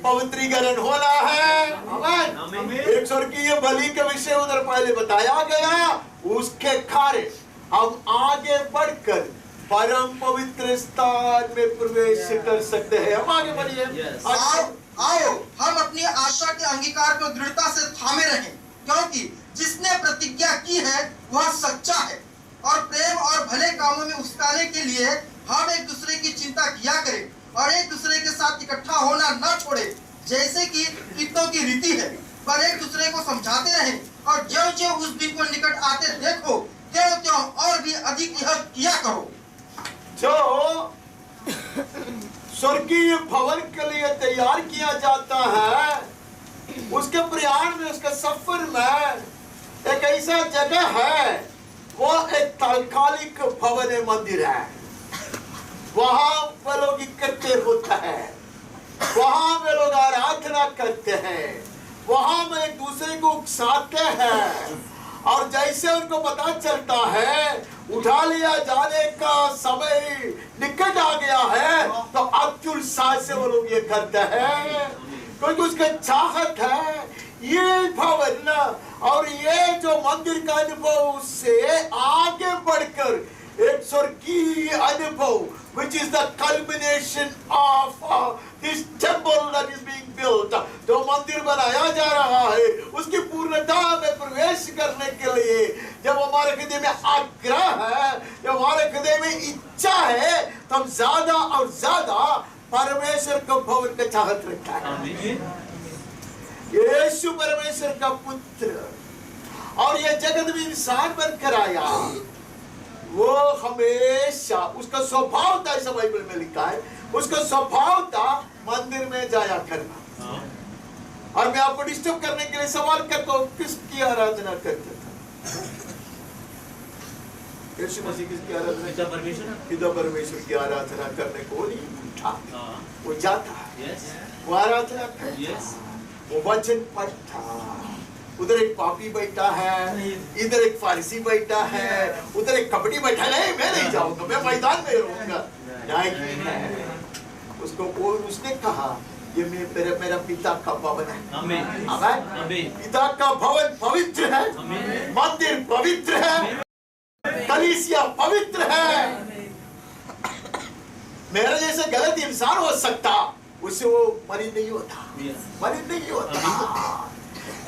पवित्रीकरण होना है। आमीन। एक स्वर्गीय बलि के विषय उधर पहले बताया गया, उसके कार्य हम आगे बढ़कर परम पवित्र स्थान में प्रवेश कर सकते हैं। हम आगे बढ़िए। आओ हम अपनी आशा के अंगीकार को दृढ़ता से थामे रहें, क्योंकि जिसने प्रतिज्ञा की है वह सच्चा है, और प्रेम और भले कामों में उकसाने के लिए हम एक दूसरे की चिंता किया करें और एक दूसरे के साथ इकट्ठा होना न छोड़े, जैसे कि कितनों की रीति है, पर एक दूसरे को समझाते रहें, और ज्यों-ज्यों उस दिन को निकट आते देखो, त्यों-त्यों और भी अधिक यह किया करो। जो स्वर्गीय भवन के लिए तैयार किया जाता है, उसके प्रयाण में, उसके सफर में एक ऐसा जगह है, वो एक तात्कालिक भवन मंदिर है। वहां वे लोग इकट्ठे होते हैं, वहां वे लोग आराधना करते हैं, वहां में एक दूसरे को उकसाते हैं, और जैसे उनको पता चलता है उठा लिया जाने का समय निकट आ गया है, तो अत्युत्साह से वो लोग ये करते हैं, क्योंकि उसका चाहत है ये भवन और ये जो मंदिर का अनुभव, उससे आगे बढ़कर एक स्वर्गीय अनुभव, which is the culmination of this temple that is being built. जो मंदिर बनाया जा रहा है उसकी पूर्णता में प्रवेश करने के लिए जब हमारे हृदय में आग्रह है, जब हमारे हृदय में इच्छा है, तो हम ज्यादा और ज्यादा परमेश्वर को भवन का चाहत रखता है। यीशु परमेश्वर का पुत्र और ये जगत में इंसान बनकर आया, वो हमेशा उसका स्वभाव था, ऐसा बाइबल में लिखा है, उसका स्वभाव था मंदिर में जाया करना। और मैं आपको डिस्टर्ब करने के लिए सवाल करता हूँ, किसकी आराधना करता था? यीशु मसीह किसकी आराधना? पिता परमेश्वर की आराधना करने को नहीं उठा, वो जाता है, वो आराधना करता, वो वचन पढ़ता। उधर एक पापी बैठा है, इधर एक फारसी बैठा है, उधर एक कबड्डी बैठा है, नहीं मैं नहीं जाऊंगा, मैं मैदान में रहूंगा। उसने कहा ये मेरा पिता का भवन है। आमीन। पिता का भवन पवित्र है, मंदिर पवित्र है, कलीसिया पवित्र है। मेरा जैसे गलत इंसान हो सकता, उससे वो मरीज नहीं होता, मरीज नहीं होता।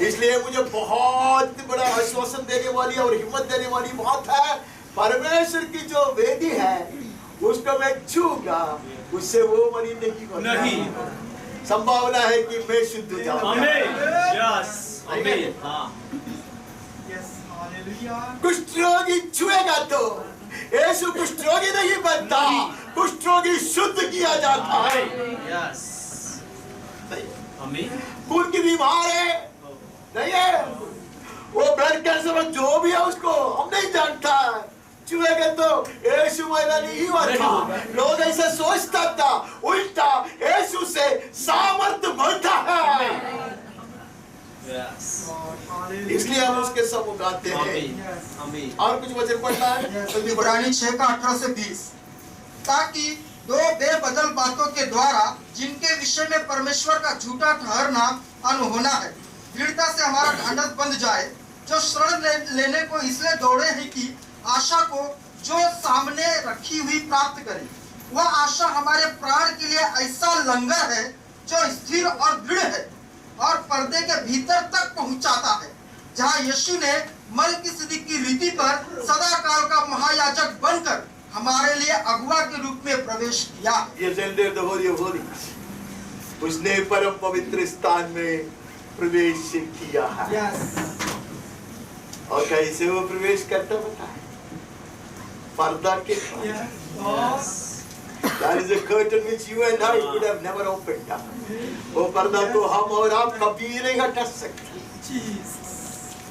इसलिए मुझे बहुत बड़ा आश्वासन देने वाली और हिम्मत देने वाली बात है, परमेश्वर की जो वेदी है उसको मैं छूंगा, उससे वो मरीज नहीं होता। संभावना है कि मैं शुद्ध हो जाऊंगा। कुष्ठ रोगी छुएगा तो यीशु कुष्ठ रोगी नहीं बनता, कुष्ठ रोगी शुद्ध किया जाता है। खून की बीमार है नहीं है, वो ब्लड कैंसर जो भी है उसको हम नहीं जानता, छुएगा तो यीशु मैला नहीं हुआ था। लोग ऐसा सोचता था, उल्टा यीशु से सामर्थ्य बढ़ता है, इसलिए हम उसके सम्मुख आते हैं। और कुछ वचन पढ़ना है, इब्रानी 6:18 से 20, ताकि दो बेबदल बातों के द्वारा जिनके विषय में परमेश्वर का झूठा ठहरना अनहोना है, दृढ़ता से हमारा ढांढस बंध जाए, जो शरण लेने को इसलिए दौड़े हैं कि आशा को जो सामने रखी हुई प्राप्त करें। वह आशा हमारे प्राण के लिए ऐसा लंगर है जो स्थिर और दृढ़ है और पर्दे के भीतर तक पहुंचाता है, जहां यीशु ने मलकीसिदक की रीति पर सदा काल का महायाजक बनकर हमारे लिए अगुआ के रूप में प्रवेश किया। उसने परम पवित्र स्थान में प्रवेश किया है। और कैसे वो प्रवेश करता बता है? पर्दा के That is a curtain which you and I could have never opened up. वो पर्दा को हम और आप कभी नहीं हटा सकते।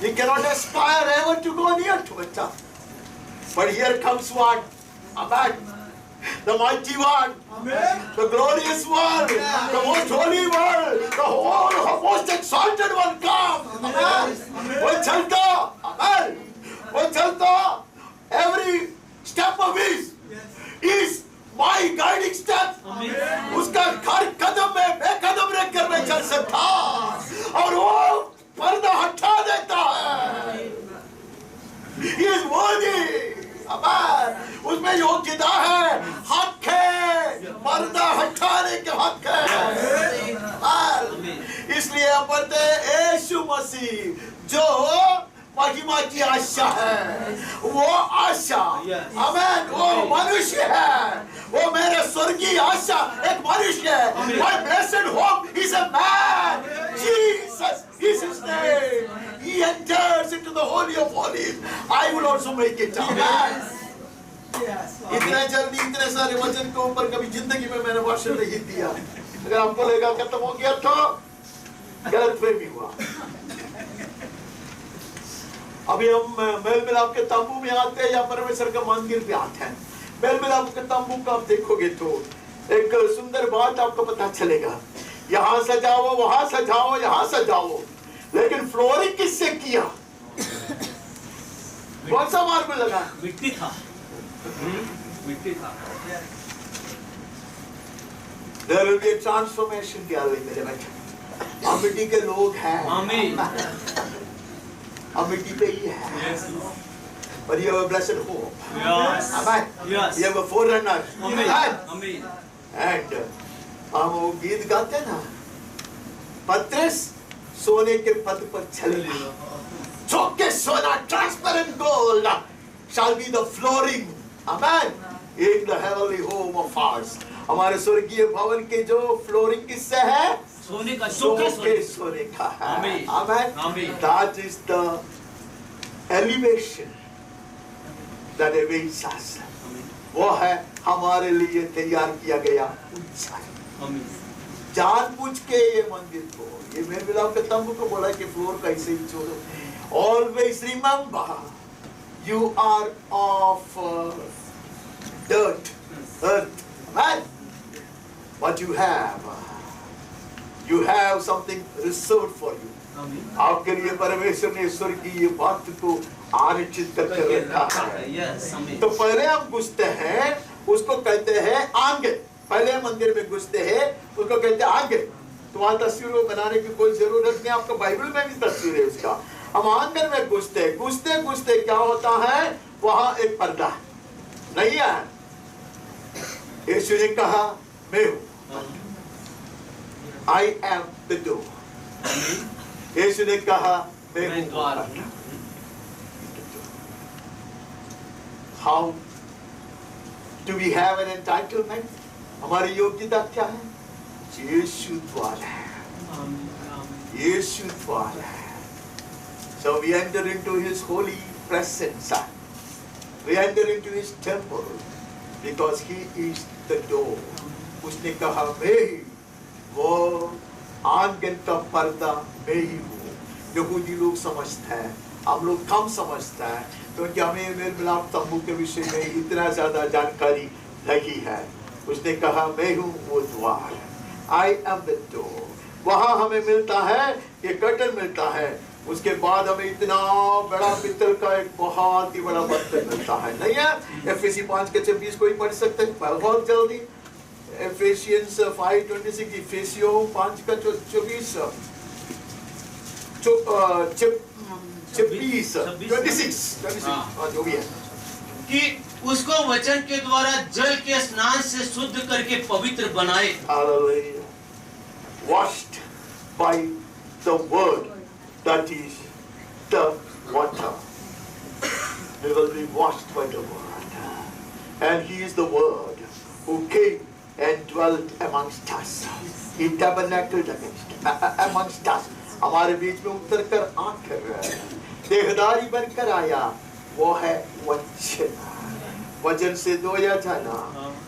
We cannot aspire ever to go near to it. But here comes one, Amen. The mighty one, the glorious one, the most holy one, the whole most exalted one comes. Amen. वो चलता, Amen. वो चलता, every step of his is my guiding step. उसका हर कदम में मैं कदम रख कर मैं चल सकता, और वो पर्दा हटा देता है। He is worthy. उसमें योग्यता है, हक है, पर्दा हटाने के हक है। इसलिए हम पढ़ते हैं यीशु मसीह जो महिमा की आशा है, वो आशा, आमीन, वो मनुष्य है, वो मेरे स्वर्गीय आशा एक मनुष्य है। My blessed hope is a man. Jesus is his name. He enters into the holy of holies. I will also make it. Amen. इतना जल्दी इतने सारे वचन के ऊपर कभी जिंदगी में मैंने भाषण नहीं दिया। अगर आपको लगा खत्म हो गया तो गलतफहमी हुआ। अभी हम मेल मिलाप के तंबू में आते हैं या परमेश्वर के मंदिर पे आते हैं। मेल मिलाप के तंबू को आप देखोगे तो एक सुंदर बात आपको पता चलेगा, यहाँ सजाओ, वहां सजाओ, यहाँ सजाओ, लेकिन फ्लोरिंग किससे किया? कौन सा मार्बल लगा? मिट्टी था, मिट्टी था। There will be a transformation मेरे बच्चे। हम मिट्टी के लोग हैं। आमीन। हम मिट्टी पे ही है। but you have a blessed hope. Yes. Amen. Yes. You have a forerunner. Amen. Amen. And हम वो गीत गाते हैं ना, पतरस सोने के पद पर चलेगा, चौके सोना, transparent gold shall be the flooring. Amen. In the heavenly home of ours. हमारे स्वर्गीय भवन के जो फ्लोरिंग किससे है? सोने का, सोने का है. Amen. That is the elevation that awaits us. वो है हमारे लिए तैयार किया गया ऊंचाई. जानबूझ के ये मंदिर को, ये मेरे बिलाव के तंबू को बोला कि फ्लोर कैसे ही छोड़ो. Always remember, you are of dirt, earth, man. What you have something reserved for you. आपके लिए परमेश्वर ने ईश्वर की ये बात को आरक्षित करके रखा है. तो पहले हम घुसते हैं, उसको कहते हैं आंगन. पहले मंदिर में घुसते हैं, उसको कहते हैं आंगन. तो वहाँ तस्वीर बनाने की कोई जरूरत नहीं, आपका बाइबल में भी तस्वीर है उसका. हम आंगन में घुसते क्या होता है? वहाँ एक पर्दा नहीं है. यीशु ने कहा मैं हूँ. I am the door. यीशु ने कहा मैं हूँ द्वार. How do we have an entitlement? हमारी योग्यता क्या है? यीशु द्वार है. यीशु द्वार है. So we enter into His holy presence. We enter into His temple because He is the door. उसने कहा मैं ही वो आंगन का पर्दा मैं ही हूँ. यहूदी लोग समझते हैं, हम लोग कम समझते हैं, क्योंकि हमें मेल मिलाप तंबू के विषय में इतना ज्यादा जानकारी नहीं है. उसने कहा मैं हूँ वो द्वार. I am the door. वहाँ हमें मिलता है, ये कर्टन मिलता है. उसके बाद हमें इतना बड़ा पित्तल का एक बहुत ही बड़ा बर्तन मिलता है. नहीं है? एफएसी 5:26 कोई पढ़ सकते हैं बहुत जल्दी. Ephesians 5:26, इफेसियों 5:24, 26 जो भी है, कि उसको वचन के द्वारा जल के स्नान से शुद्ध करके पवित्र बनाए. Hallelujah. Washed by the word, that is the water. We will be washed by the word, and He is the word who came and dwelt amongst us. He tabernacled amongst us. हमारे बीच में उतर कर आकर देहदारी बनकर आया. वो है वचन. वचन से धोया जाना.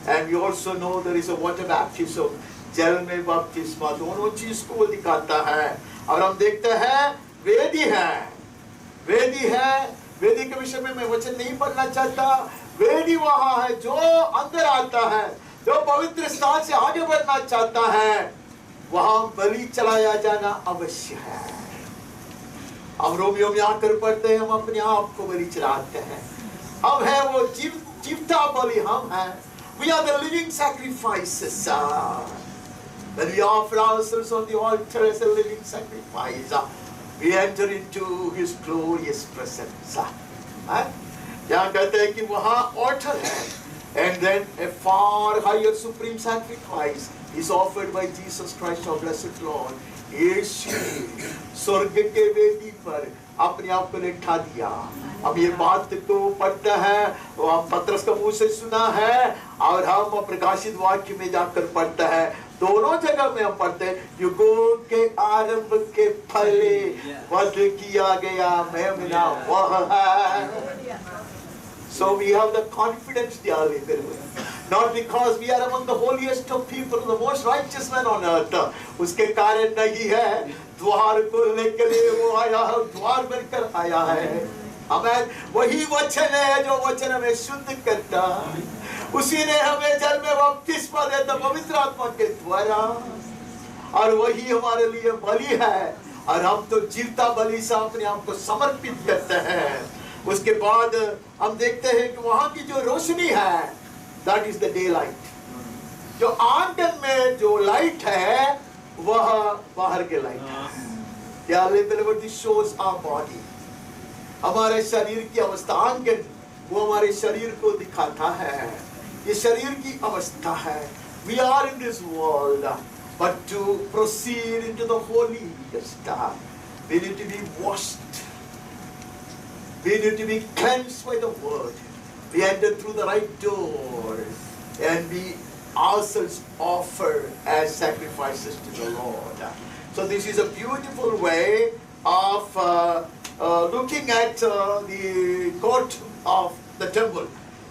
And we also know there is a water baptism. जल में बपतिस्मा. दोनों चीज को दिखाता है. और हम देखते हैं वेदी है. वेदी के विषय में मैं वचन नहीं पढ़ना चाहता. वेदी वहाँ है जो अंदर आता है, जो पवित्र स्थान से आगे बढ़ना चाहता है. वहाँ बलि चलाया जाना अवश्य है. हम रोमियो में आकर पढ़ते हैं, हम अपने आप को बलि चढ़ाते हैं. हम है वो जीवता बलि. हम हैं. We are the living sacrifices. When we offer ourselves on the altar as a living sacrifice, we enter into His glorious presence. यहाँ कहते हैं कि वहाँ altar है. And then a far higher supreme sacrifice is offered by Jesus Christ our blessed Lord. यीशु स्वर्ग के वेदी पर अपने आप को निठा दिया. हम ये बात को पढ़ते हैं, वो हम पतरस का मुंह से सुना है, और हम प्रकाशित वाक्य में जाकर पढ़ते हैं. दोनों जगह में हम पढ़ते हैं युगों के आरंभ के पहले वध किया गया मेमना वह है. So we have the confidence, dear listener, not because we are among the holiest of people, the most righteous man on earth. उसके कारण नहीं है. द्वार को लेकर वो आया है, द्वार बनकर आया है. हमें वही वचन है जो वचन हमें शुद्ध करता. उसी ने हमें जल में बपतिस्मा देता पवित्र आत्मा के द्वारा, और वही हमारे लिए बलि है. और हम तो जीवता बलि से अपने आप को समर्पित करते हैं. उसके बाद हम देखते हैं कि वहाँ की जो रोशनी है, that is the daylight. जो आंगन में जो लाइट है, वह बाहर के लाइट है. This shows our body. हमारे शरीर की अवस्था, आंगन वो हमारे शरीर को दिखाता है। ये शरीर की अवस्था है। We are in this world, but to proceed into the holiest, we need to be washed. We need to be cleansed by the word. We enter through the right door, and we ourselves offer as sacrifices to the Lord. So this is a beautiful way of looking at the court of the temple.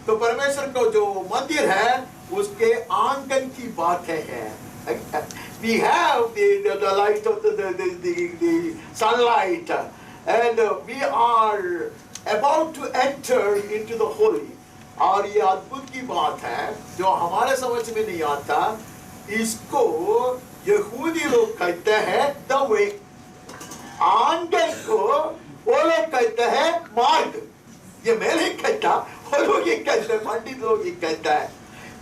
तो परमेश्वर का जो मंदिर है उसके आंगन की बात है। We have the light of the sunlight, and we are about to enter into the holy. और ये अद्भुत की बात है जो हमारे समझ में नहीं आता। इसको यहूदी लोग कहते हैं the way, आंगन को वो लोग कहते हैं मार्ग। ये मैं नहीं कहता, वो लोग ये कहते हैं, पंडित लोग ये कहता है।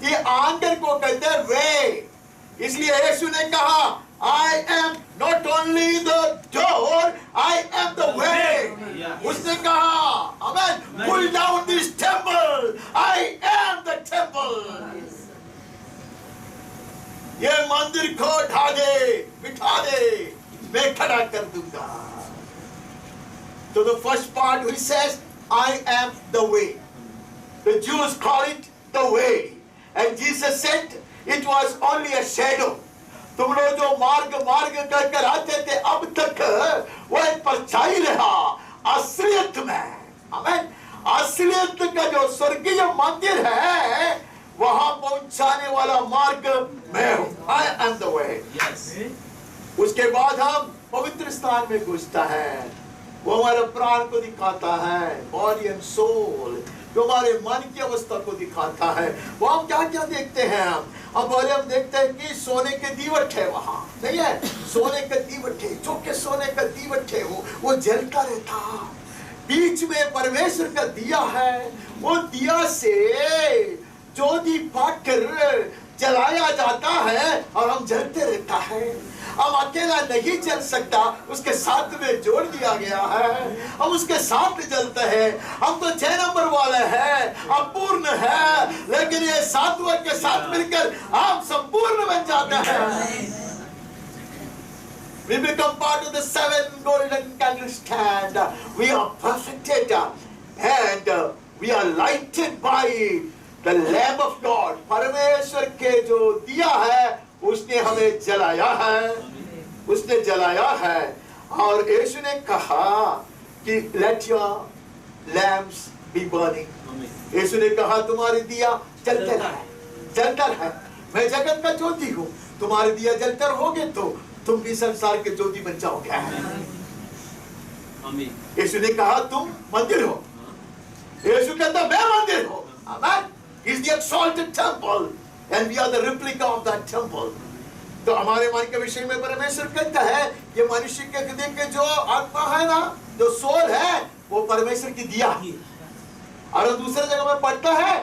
ये आंगन को कहते हैं वे। इसलिए यीशु ने कहा I am not only the door, I am the way. उसने कहा, Amen, pull down this temple, I am the temple. ये मंदिर को ढा दे, मिटा दे, मैं खड़ा कर दूंगा। So the first part he says, I am the way. The Jews call it the way, and Jesus said it was only a shadow. तुम लोग जो मार्ग मार्ग कर आते थे अब तक वो एक परछाई रहा असलियत में। आमीन। असलियत का जो स्वर्गीय मंदिर है वहां पहुंचाने वाला मार्ग मैं हूं। I am the way. उसके बाद हम पवित्र स्थान में घुसता है। वो हमारे प्राण को दिखाता है, बॉडी एंड सोल, जो हमारे मन की अवस्था को दिखाता है। वो हम क्या क्या देखते हैं? हम बोले हम देखते हैं कि सोने के दीवट है वहां, नहीं है? सोने के दीवट है, जो के सोने का दीवट है वो जलता रहता। बीच में परमेश्वर का दिया है, वो दिया से ज्योति पाकर जलाया जाता है और हम जलते रहता है। हम अकेला नहीं जल सकता, उसके साथ में जोड़ दिया गया है। हम उसके साथ जलते हैं। हम तो 6 नंबर वाले हैं, अपूर्ण है, लेकिन ये 7वें के साथ मिलकर हम संपूर्ण बन जाते हैं। We become part of the 7 golden candlestand. We are perfected and we are lighted by the Lamb of God. परमेश्वर के जो दिया है उसने हमें जलाया है, उसने जलाया है। और यीशु ने कहा कि let your lamps be burning. यीशु ने कहा तुम्हारे दिया जलते रहे, जलता रहे। मैं जगत का ज्योति हूँ, तुम्हारे दिया जलते रहोगे तो तुम भी संसार के ज्योति बन जाओगे। यीशु ने कहा तुम मंदिर हो। यीशु कहता मैं मंदिर हूँ। आमीन। He is the exalted temple and we are the replica of that temple. तो हमारे मन के विषय में परमेश्वर कहता है ये मनुष्य के हृदय के जो आत्मा है ना, जो सोल है, वो परमेश्वर की दिया है। और दूसरे जगह में पढ़ता है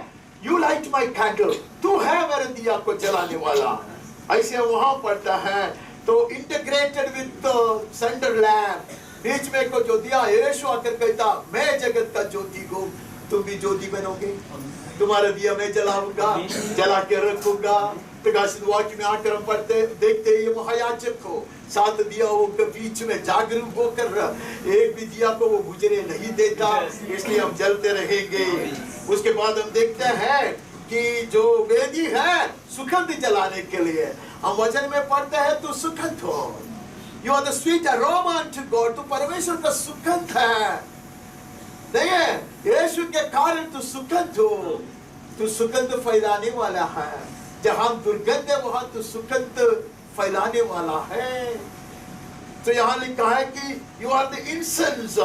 You light my candle, तू है मेरे दिया को जलाने वाला। ऐसे वहां पढ़ता है। तो इंटीग्रेटेड विद सेंटर लैम्प, बीच में को जो दिया यीशु आकर कहता मैं जगत का ज्योति हूँ, तुम भी ज्योति बनोगे। तुम्हारा दिया मैं जलाऊंगा, जला के रखूंगा। प्रकाशित वाक्य में आकर हम पढ़ते देखते ये महायाजक को 7 दियाओं के बीच में जागरूक होकर एक भी दिया को वो बुझने नहीं देता, इसलिए हम जलते रहेंगे। उसके बाद हम देखते हैं कि जो वेदी है सुगंध जलाने के लिए, हम वचन में पढ़ते हैं तो सुगंध हो। You are the sweet aroma unto God, तो परमेश्वर का सुगंध है। नहीं है? यीशु के कारण तो सुगंध हो, तो सुगंध फैलाने वाला है। जहां दुर्गंध है वहां तो सुगंध फैलाने वाला है। तो यहाँ लिखा है कि you are the incense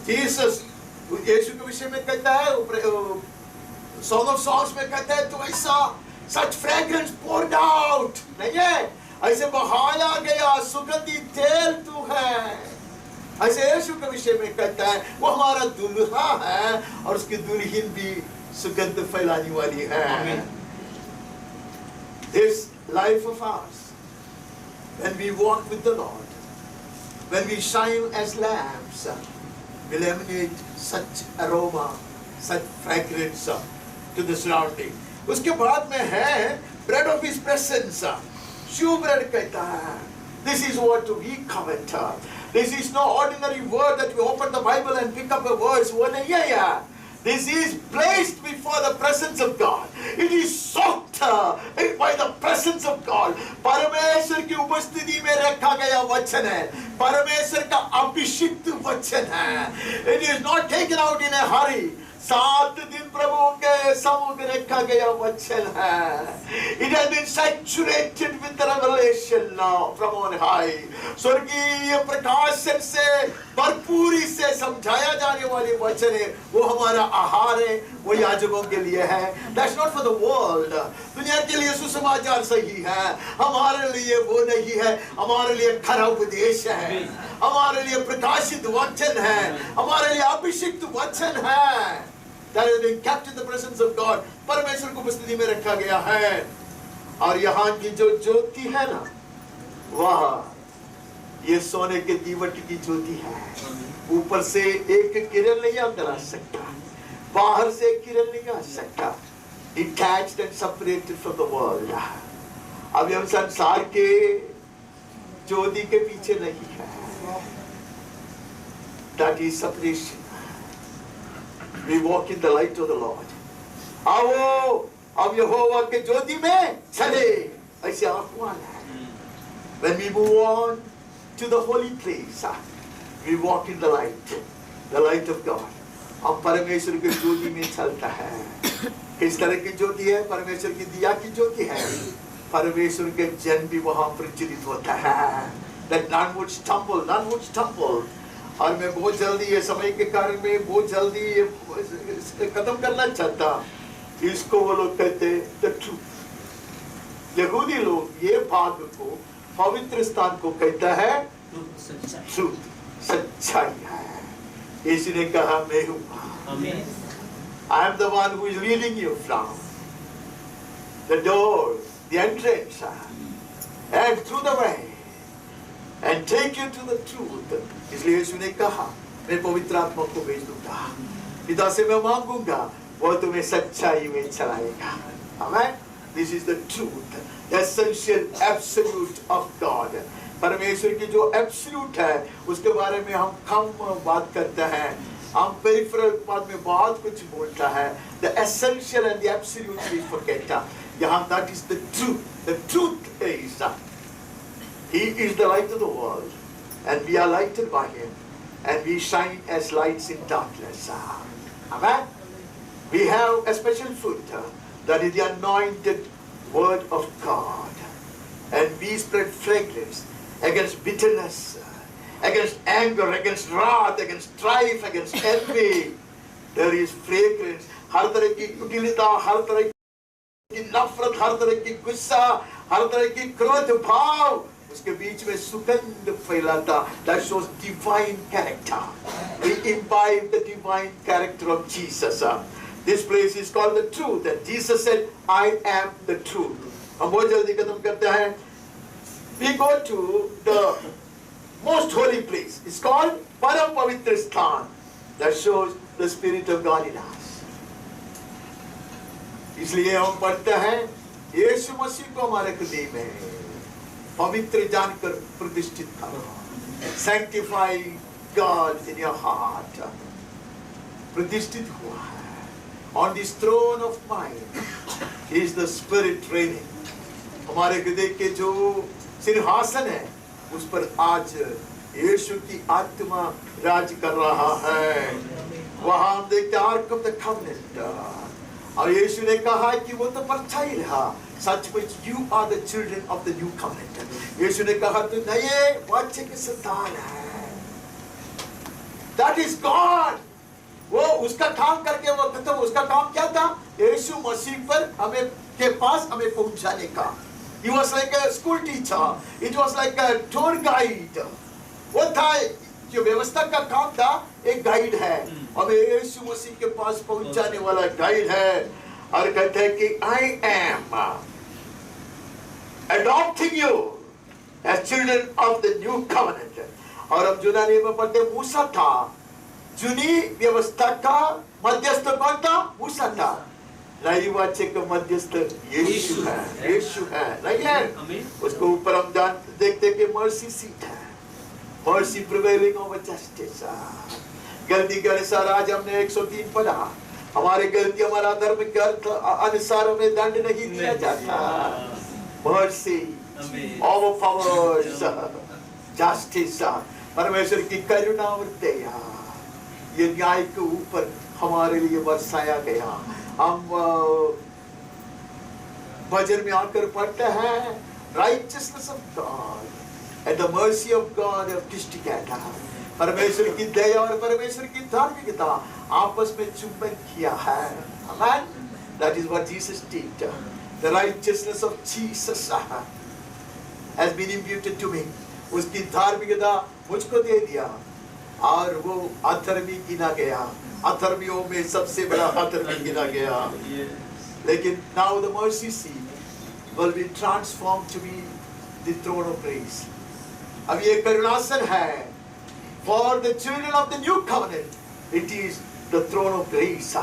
Jesus. यीशु के विषय में कहता है, सॉन्ग ऑफ सॉन्ग्स में कहता है तो ऐसा सच फ्रेग्रेंस पोर्ड आउट, नहीं है? ऐसे बहाया गया सुगंधी तेल तू है। ऐसे यीशु के विषय में कहता है वो हमारा दुल्हा है और उसकी दुल्हन भी सुगंध फैलाने वाली है। This life of ours, when we walk with the Lord, when we shine as lamps, will emanate such aroma, such fragrance to the surrounding. उसके बाद में है bread of his presence. Shew bread कहता है. This is what we covet. This is no ordinary word that we open the Bible and pick up a verse. This is placed before the presence of God. It is soaked by the presence of God. परमेश्वर की उपस्थिति में रखा गया वचन है. परमेश्वर का अभिषिक्त वचन है. It is not taken out in a hurry. 7 दिन प्रभु के सम्मुख रखा गया वचन है. It has been saturated with the revelation now from on high. स्वर्गीय प्रकाशन से भरपूरी से समझाया जाने वाले वचन है. वो हमारा आहार है. वो याजकों के लिए है. That's not for the world. दुनिया के लिए सुसमाचार सही है. हमारे लिए वो नहीं है. हमारे लिए खरा उपदेश है. हमारे लिए प्रकाशित वचन है. हमारे लिए अभिषिक्त वचन है. That has been kept in the presence of God. परमेश्वर को उपस्थिति में रखा गया है. और यहाँ की जो ज्योति है ना, वह ये सोने के दीवट की ज्योति है. ऊपर से एक किरण नहीं अंदर आ सकता. बाहर से एक किरण नहीं आ सकता. Detached and separated from the world. अभी हम संसार के ज्योति के पीछे नहीं है. That is separation. We walk in the light of the Lord. आओ अब यहोवा के ज्योति में चले. ऐसे आह्वान है. When we move on to the holy place, we walk in the light of God. हम परमेश्वर के ज्योति में चलता है. किस तरह की ज्योति है? परमेश्वर की दिया की ज्योति है. परमेश्वर के जन भी वहाँ प्रज्वलित होता है. That none would stumble. और मैं बहुत जल्दी ये समय के कारण में बहुत जल्दी ये खत्म करना चाहता. इसको वो लोग कहते हैं the truth. यहूदी लोग ये भाग को, पवित्र स्थान को कहता है truth, सच्चाई है. यीशु ने कहा मैं हूँ. I am the one who is leading you from the door, the entrance, and through the way, and take you to the truth. इसलिए यीशु ने कहा मैं पवित्र आत्मा को भेज दूंगा. पिता से मैं मांगूंगा वो तुम्हें सच्चाई में चलाएगा. आमेन. This is the truth, the essential absolute of God. परमेश्वर की जो absolute है उसके बारे में हम कम बात करते हैं. हम peripheral बात में बहुत कुछ बोलता है. The essential and the absolute we forget. यहाँ that is the truth. The truth is He is the light of the world, and we are lighted by Him, and we shine as lights in darkness. Amen. We have a special food, that is the anointed word of God, and we spread fragrance against bitterness, against anger, against wrath, against strife, against envy. There is fragrance. हर तरह की कुटिलता, हर तरह की नफरत, हर तरह की गुस्सा, हर तरह की क्रोध भाव, उसके बीच में सुगंध फैलाता. That shows divine character. We imbibe the divine character of Jesus. This place is called the truth, and Jesus said, I am the truth. हम बहुत जल्दी खत्म करते हैं. We go to the most holy place. It's called परम पवित्र स्थान. That shows the Spirit of God in us. इसलिए हम पढ़ते हैं यीशु मसीह को हमारे हृदय में पवित्र जानकर प्रतिष्ठित करो. Sanctify God in your heart. प्रतिष्ठित हुआ है. On this throne of mine is the Spirit reigning. हमारे हृदय के जो सिंहासन है उस पर आज यीशु की आत्मा राज कर रहा है. वहाँ हम देखते हैं Ark of the Covenant. और यीशु ने कहा कि वो तो परछाई रहा. सचमुच you are the children of the new covenant. यीशु ने कहा तू नए वाचे के संतान है. That is God. वो उसका काम करके वो खत्म. उसका काम क्या था? यीशु मसीह पर हमें के पास हमें पहुंचाने का. He was like a school teacher. It was like a tour guide. वो था जो व्यवस्था का काम था. एक गाइड है और यीशु मसीह के पास पहुंचाने वाला गाइड है. और कहते हैं कि I am adopting you as children of the new covenant. और अब यूनानी में पढ़ते मूसा था जुनी व्यवस्था का मध्यस्थ कौन था? मूसा था। नई वाचे का मध्यस्थ यीशु है, यीशु है, नहीं है? उसको ऊपर हम देखते कि मर्सी सीट है, मर्सी प्रिवेलिंग ओवर जस्टिस। गलती के अनुसार आज हमने 103 पढ़ा, हमारे गलती हमारा धर्म के अनुसार हमें दंड नहीं दिया जाता। मर्सी ओवर पावर्स, जस्टिस, परमेश्वर की करुणा और दया, ये न्याय के ऊपर हमारे लिए बरसाया गया। हम भजन में आकर पढ़ते हैं, righteousness of God and the mercy of God have kissed together। परमेश्वर की दया और परमेश्वर की धार्मिकता आपस में चुंबन किया है। Amen? That is what Jesus did। The righteousness of Jesus has been imputed to me। उसकी धार्मिकता मुझको दे दिया और वो अधर्मी गिना गया, अधर्मियों में सबसे बड़ा अधर्मी गिना गया। लेकिन now the mercy seat will be transformed to be the throne of grace। अब ये करुणासन है for the children of the new covenant, it is the throne of grace।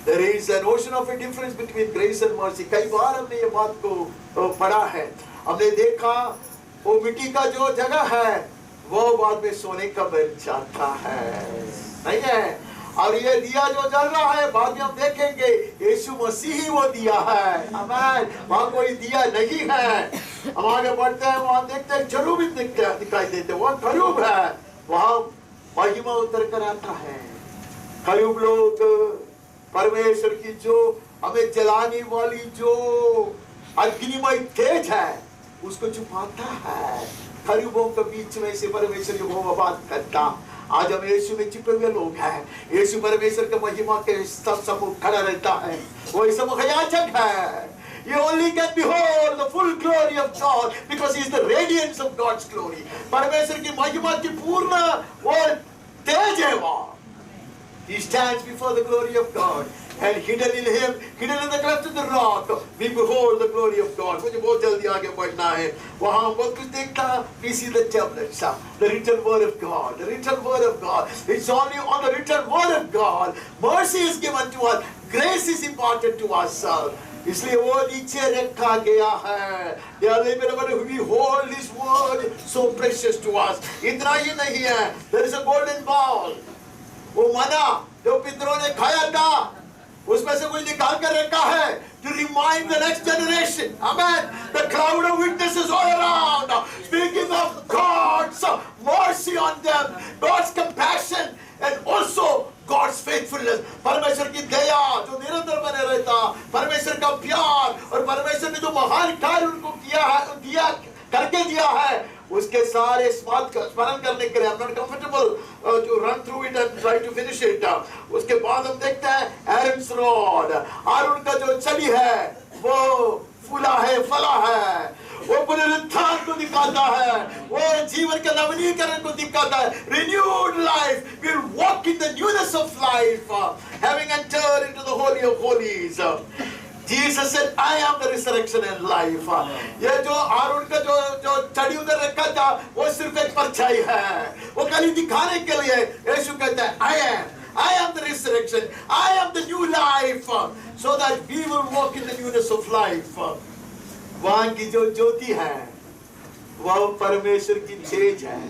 There is an ocean of a difference between grace and mercy। कई बार हमने ये बात को पढ़ा है, हमने देखा वो मिट्टी का जो जगह है वो बाद में सोने का बन जाता है, नहीं है? और ये दिया जो जल रहा है बाद में हम देखेंगे यीशु मसीह ही वो दिया है। आमीन। वहाँ कोई दिया नहीं है। हम आगे बढ़ते हैं, वहाँ देखते हैं जरूर दिखाई देते, वहाँ करूब है, वहाँ महिमा उतर कर आता है। करूब लोग परमेश्वर की जो हमें जलाने वाली जो अग्निमय तेज है उसको छुपाता है। खरूबों के बीच में से परमेश्वर की वो बात करता। आज हम यीशु में छिपे हुए लोग हैं। यीशु परमेश्वर के महिमा के सम्मुख खड़ा रहता है, वो इस याजक है। You only can behold the full glory of God because he is the radiance of God's glory। परमेश्वर की महिमा की पूर्ण वो तेज है वो। He stands before the glory of God and hidden in him, hidden in the cleft of the rock, we behold the glory of God। मुझे बहुत जल्दी आगे बढ़ना है। वहाँ बहुत कुछ देखता, we see the tablets, the written word of God, the written word of God। It's only on the written word of God mercy is given to us, grace is imparted to us। इसलिए वो नीचे रखा गया है। We hold this word so precious to us। इतना ही नहीं है, there is a golden ball। वो मना जो पितरों ने खाया था उसमें से कोई निकाल कर रखा है to remind the next generation। Amen। The cloud of witnesses all around speaking of God's mercy on them, God's compassion and also God's faithfulness। परमेश्वर की दया जो निरंतर बने रहता, परमेश्वर का प्यार और परमेश्वर ने जो महान कार्य उनको किया है, दिया करके दिया है, उसके सारे स्मरण करने के लिए I'm not comfortable to run through it and try to finish it। उसके बाद हम देखते हैं Aaron's rod, आरोन का जो छड़ी है वो फूला है, फला है, वो पुनरुत्थान को दिखाता है, वो जीवन के नवीनीकरण को दिखाता है। Renewed life, we'll walk in the newness of life, having entered into the holy of holies। Jesus said, I am the resurrection and life। ये जो आरोन का जो छड़ी उधर रखा था वो सिर्फ एक परछाई है, वो खाली दिखाने के लिए। यीशु कहता है I am the resurrection, I am the new life, so that we will walk in the newness of life। वहाँ की जो ज्योति है वह परमेश्वर की तेज है।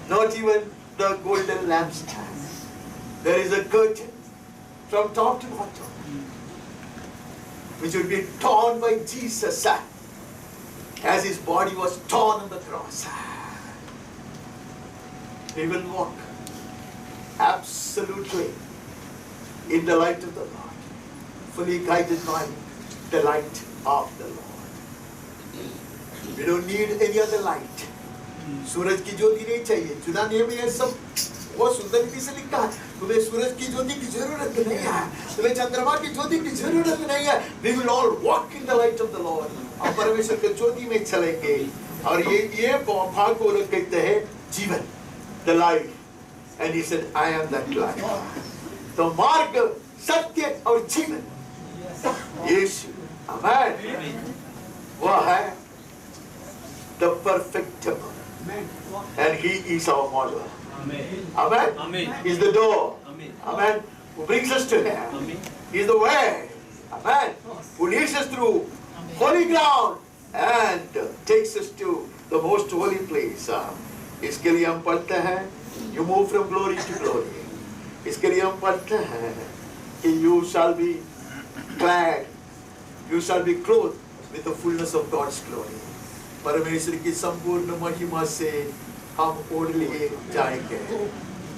Not even the golden lampstand, there is a curtain from top to bottom which will be torn by Jesus as his body was torn on the cross। We will walk absolutely in the light of the Lord, fully guided by the light of the Lord। We don't need any other light। सूरज की ज्योति नहीं चाहिए। चुना नियम में सब बहुत सुंदर रीति से लिखा है, तुम्हें सूरज की ज्योति की जरूरत नहीं है, तुम्हें चंद्रमा की ज्योति की जरूरत नहीं है। We will all walk in the light of the Lord। हम परमेश्वर के ज्योति में चलेंगे। और ये भाग को लोग कहते हैं जीवन, the light, and he said I am that light। तो मार्ग, सत्य और जीवन यीशु, आमीन, वह है the perfect temple and he is our model। Amen. Amen. He's the door. Amen. Amen. Who brings us to Him. Amen. He's the way. Amen. Who leads us through holy ground and takes us to the most holy place. इसके लिए हम पढ़ते हैं You move from glory to glory. इसके लिए हम पढ़ते हैं कि You shall be glad. You shall be clothed with the fullness of God's glory. परमेश्वर की संपूर्ण महिमा से हम ओढ़ लिए जाएंगे.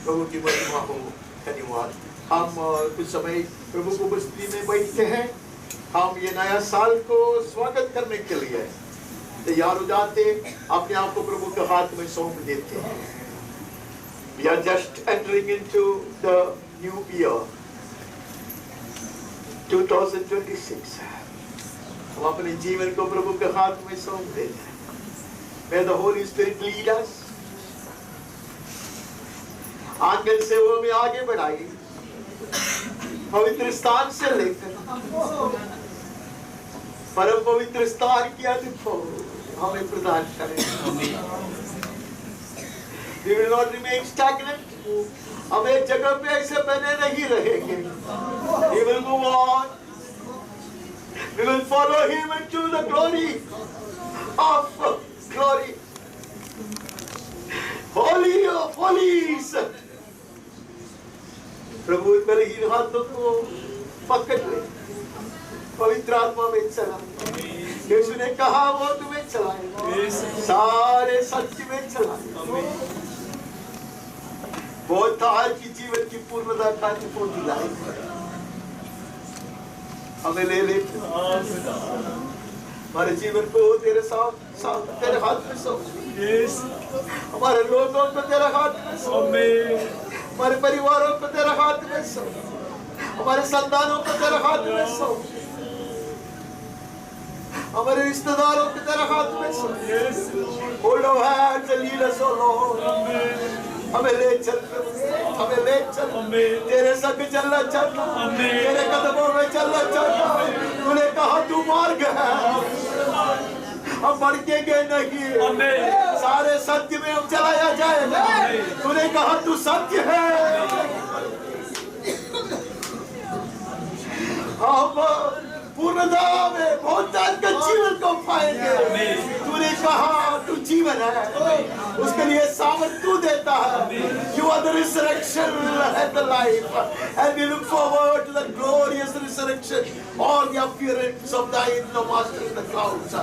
प्रभु की महिमा हो. धन्यवाद. हम कुछ समय प्रभु को उपस्थिति में बैठते हैं. हम ये नया साल को स्वागत करने के लिए तैयार हो जाते, अपने आप को प्रभु के हाथ में सौंप देते हैं. We are just entering into the new year 2026. हम अपने जीवन को प्रभु के हाथ में सौंप देते हैं. May the Holy Spirit lead us. आंगन से वो हमें आगे बढ़ाएगी. पवित्र स्थान से लेकर परम पवित्र स्थान की अनुभव हमें प्रदान करें. We will not remain stagnant. हम एक जगह पे ऐसे बने नहीं रहेंगे. We will move on. We will follow Him into the glory of glory. Holy of holies. प्रभु मेरे इन हाथों को पकड़ ले. पवित्र आत्मा में चला. यीशु ने कहा वो तुम्हें चलाएगा. सारे सत्य में चलाएगा. बहुत आज की जीवन की पूर्णता का को दिलाएगा. हमें ले ले. हमारे जीवन को तेरे साथ तेरे हाथ में सौंप. हमारे लोगों को तेरे हाथ में सौंप. हमारे परिवारों को तेरे हाथ में सौंप. हमारे संतानों को तेरे हाथ में सौंप. हमारे रिश्तेदारों को तेरे हाथ में सौंप. Hold our hands and lead us, O Lord. हमें ले चल. हमें ले चल. तेरे संग चलना चाहता. तेरे कदमों में चलना चाहता. तूने कहा तू मार्ग है. हम भटकेंगे नहीं. सारे सत्य में हम चलाया जाएगा. तूने कहा तू सत्य है. हम पूर्णता में बहुत का जीवन को पाएंगे. तूने कहा तू जीवन है. उसके लिए सामर्थ तू देता है. You are the resurrection and the life, and we look forward to the glorious resurrection, all the appearance of thy the master in the clouds.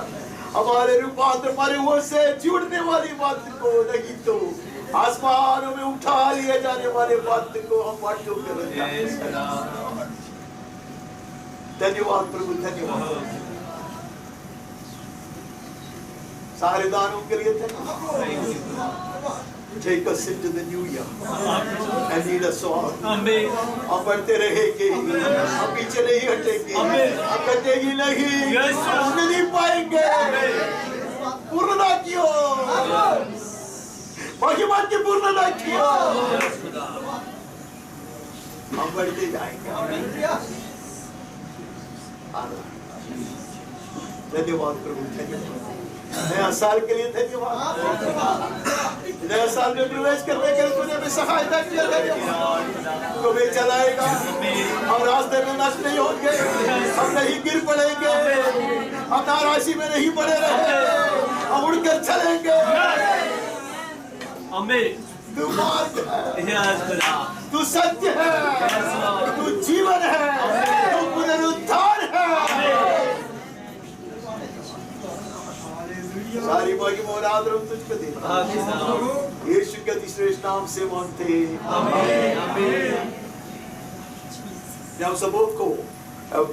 हमारे रूपांतर हमारे वो से जुड़ने वाली बात को नहीं तो आसमानों में उठा लिए जाने वाले बात को हम बातों कर रहे हैं. धन्यवाद प्रभु. धन्यवाद. सारे दानों के लिए धन्यवाद. Take us into the new year and lead us on. हम बढ़ते रहेंगे. हम पीछे नहीं हटेंगे. हम कटेंगे नहीं. हम नहीं पाएंगे. पूर्णता की ओर. महिमा की पूर्णता की ओर हम बढ़ते जाएंगे. धन्यवाद प्रभु. धन्यवाद. नया साल के लिए धन्यवाद. नया साल में प्रवेश करने के लिए तूने हमें सहायता किया. धन्यवाद. तुम्हें चलाएगा. हम रास्ते में नष्ट नहीं होंगे. हम नहीं गिर पड़ेंगे. हम नाराजी में नहीं पड़े रहेंगे. हम उड़कर चलेंगे. तू मार्ग है. तू सत्य है. तू जीवन है. तू पुनरुद्धार है. सारी महिमा और आदर हम तुझको देते हैं. यीशु के अतिश्रेष्ठ नाम से मांगते हैं. आमीन. हम सबों को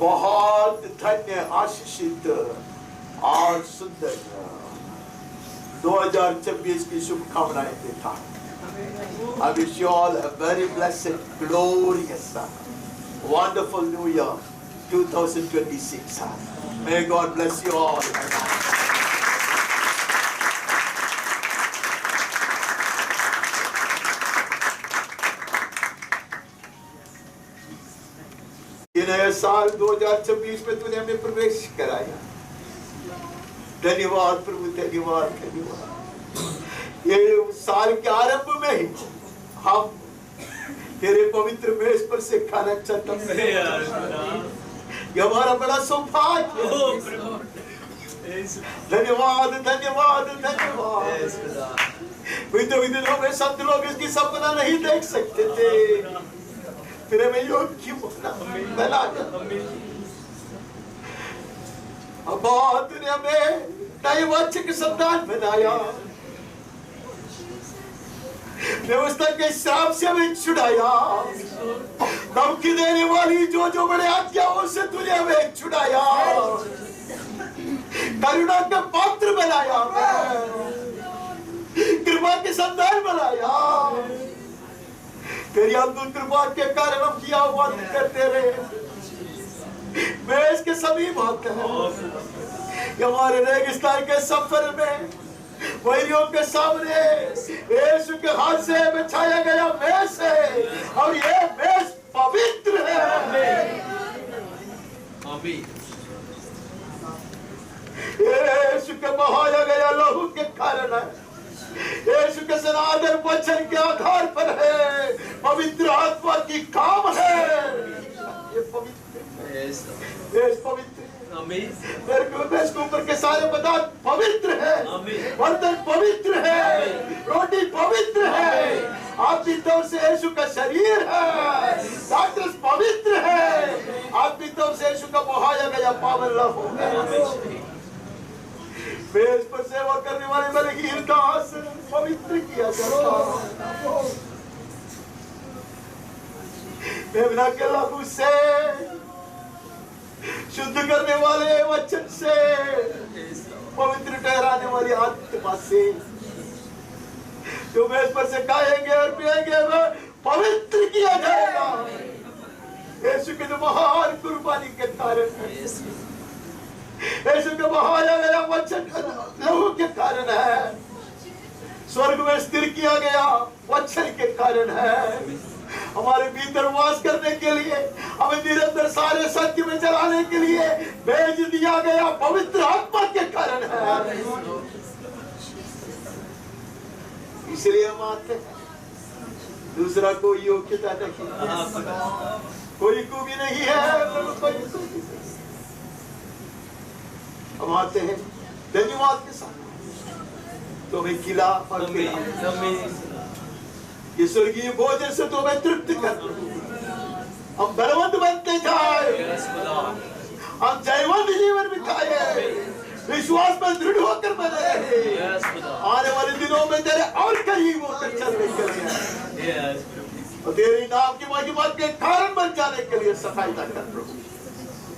बहुत धन्य आशीषित और सुंदर 2026 की शुभकामनाएं देता हूं. I wish you all a very blessed, glorious, wonderful New Year 2026. May God bless you all. ये नया साल 2026 में तूने हमें प्रवेश कराया. धन्यवाद प्रभु. धन्यवाद. धन्यवाद. ये साल के आरंभ में ही हम तेरे पवित्र मेज पर से खाना चाहते हैं। ये हमारा बड़ा सौभाग्य है। धन्यवाद धन्यवाद धन्यवाद। बीते दिनों में संत लोग इसकी सपना नहीं देख सकते थे, फिर हमें योग्य बना अब तूने हमें नए वाच्य के संतान बनाया, व्यवस्था के श्राप से हमें छुड़ाया, धमकी देने वाली जो बड़े आज्ञाओं से तूने हमें छुड़ाया, करुणा का पात्र बनाया, कृपा के संतान बनाया। तेरी अद्भुत कृपा के कारण हम किया बंद करते रहे, मेज के समीप आते हैं। हमारे रेगिस्तान के सफर में वैरियों के सामने यीशु के हाथ से बिछाया गया मेज है, और ये मेज पवित्र है। यीशु के बहाया गया लहू के कारण है, यीशु के सनातन वचन के आधार पर है, पवित्र आत्मा की काम है। ये पवित्र है, ये पवित्र मेरे के ऊपर के सारे पदार्थ पवित्र है, बर्तन पवित्र है, रोटी पवित्र है, आपकी तरफ से यीशु का शरीर है, दाखरस पवित्र है, आपकी तरफ से यीशु का बहाया गया पावन लहू है। मेज पर सेवा करने वाले बलहीन का आसन पवित्र किया जाता है। मेमना के लहू से शुद्ध करने वाले वचन से, पवित्र ठहराने वाली आत्मा से जो मेज पर से खाएंगे और पिएंगे वह पवित्र किया जाएगा। यीशु के जो महान कुर्बानी के कारण है, यीशु के बहाया गया वचन लहू के कारण है, स्वर्ग में स्थिर किया गया वचन के कारण है, हमारे भीतर वास करने के लिए, हमें निरंतर सारे सत्य में चलाने के लिए भेज दिया गया पवित्र आत्मा के कारण है। इसलिए हम आते हैं, दूसरा कोई योग्यता नहीं, कोई खूबी नहीं है, हम आते हैं धन्यवाद के साथ, तो हमें खिला और ये स्वर्गीय भोजन से तो हमें तृप्त कर, हम बलवंत बनते जाए, हम जयवंत जीवन बिताए, विश्वास में दृढ़ होकर बने रहे, आने वाले दिनों में तेरे और करीब होकर चलने के लिए और तेरे नाम की महिमा के कारण बन जाने के लिए सहायता कर प्रभु,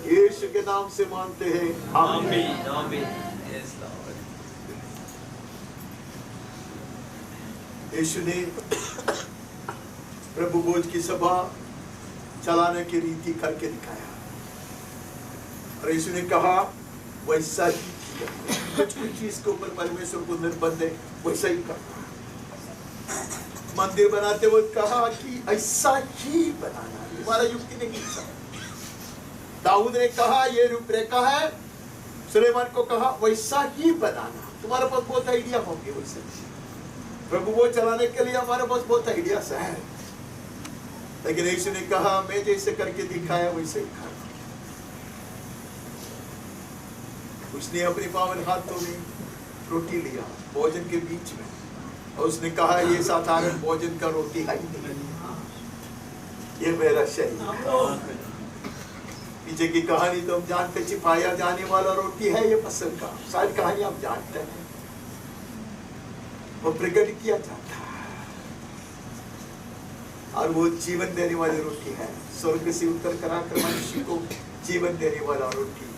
यीशु के नाम से मानते हैं, आमीन आमीन। यीशु ने प्रभु भोज की सभा चलाने की रीति करके दिखाया, और यीशु ने कहा वैसा ही किया। कुछ चीज के ऊपर परमेश्वर को निर्बंध है, वैसा ही करना। मंदिर बनाते वक्त कहा कि ऐसा ही बनाना, तुम्हारा युक्ति नहीं था। दाऊद ने कहा ये रूपरेखा है, सुलेमान को कहा वैसा ही बनाना, तुम्हारे पास बहुत आइडिया होंगे वैसे। प्रभु वो चलाने के लिए हमारे पास बहुत आइडिया है, लेकिन यीशु ने कहा मैं जैसे करके दिखाया वैसे ही खाना। उसने अपने पावन हाथों में रोटी लिया भोजन के बीच में, और उसने कहा ये साधारण भोजन का रोटी है नहीं, ये मेरा शरीर। पीछे की कहानी तो हम जानते, छिपाया जाने वाला रोटी है ये पसंद का, सारी कहानी आप जानते हैं, वो प्रकट किया जाता है, और वो जीवन देने वाली रोटी है। स्वर्ग से उतर कर आकर मनुष्य को जीवन देने वाला रोटी,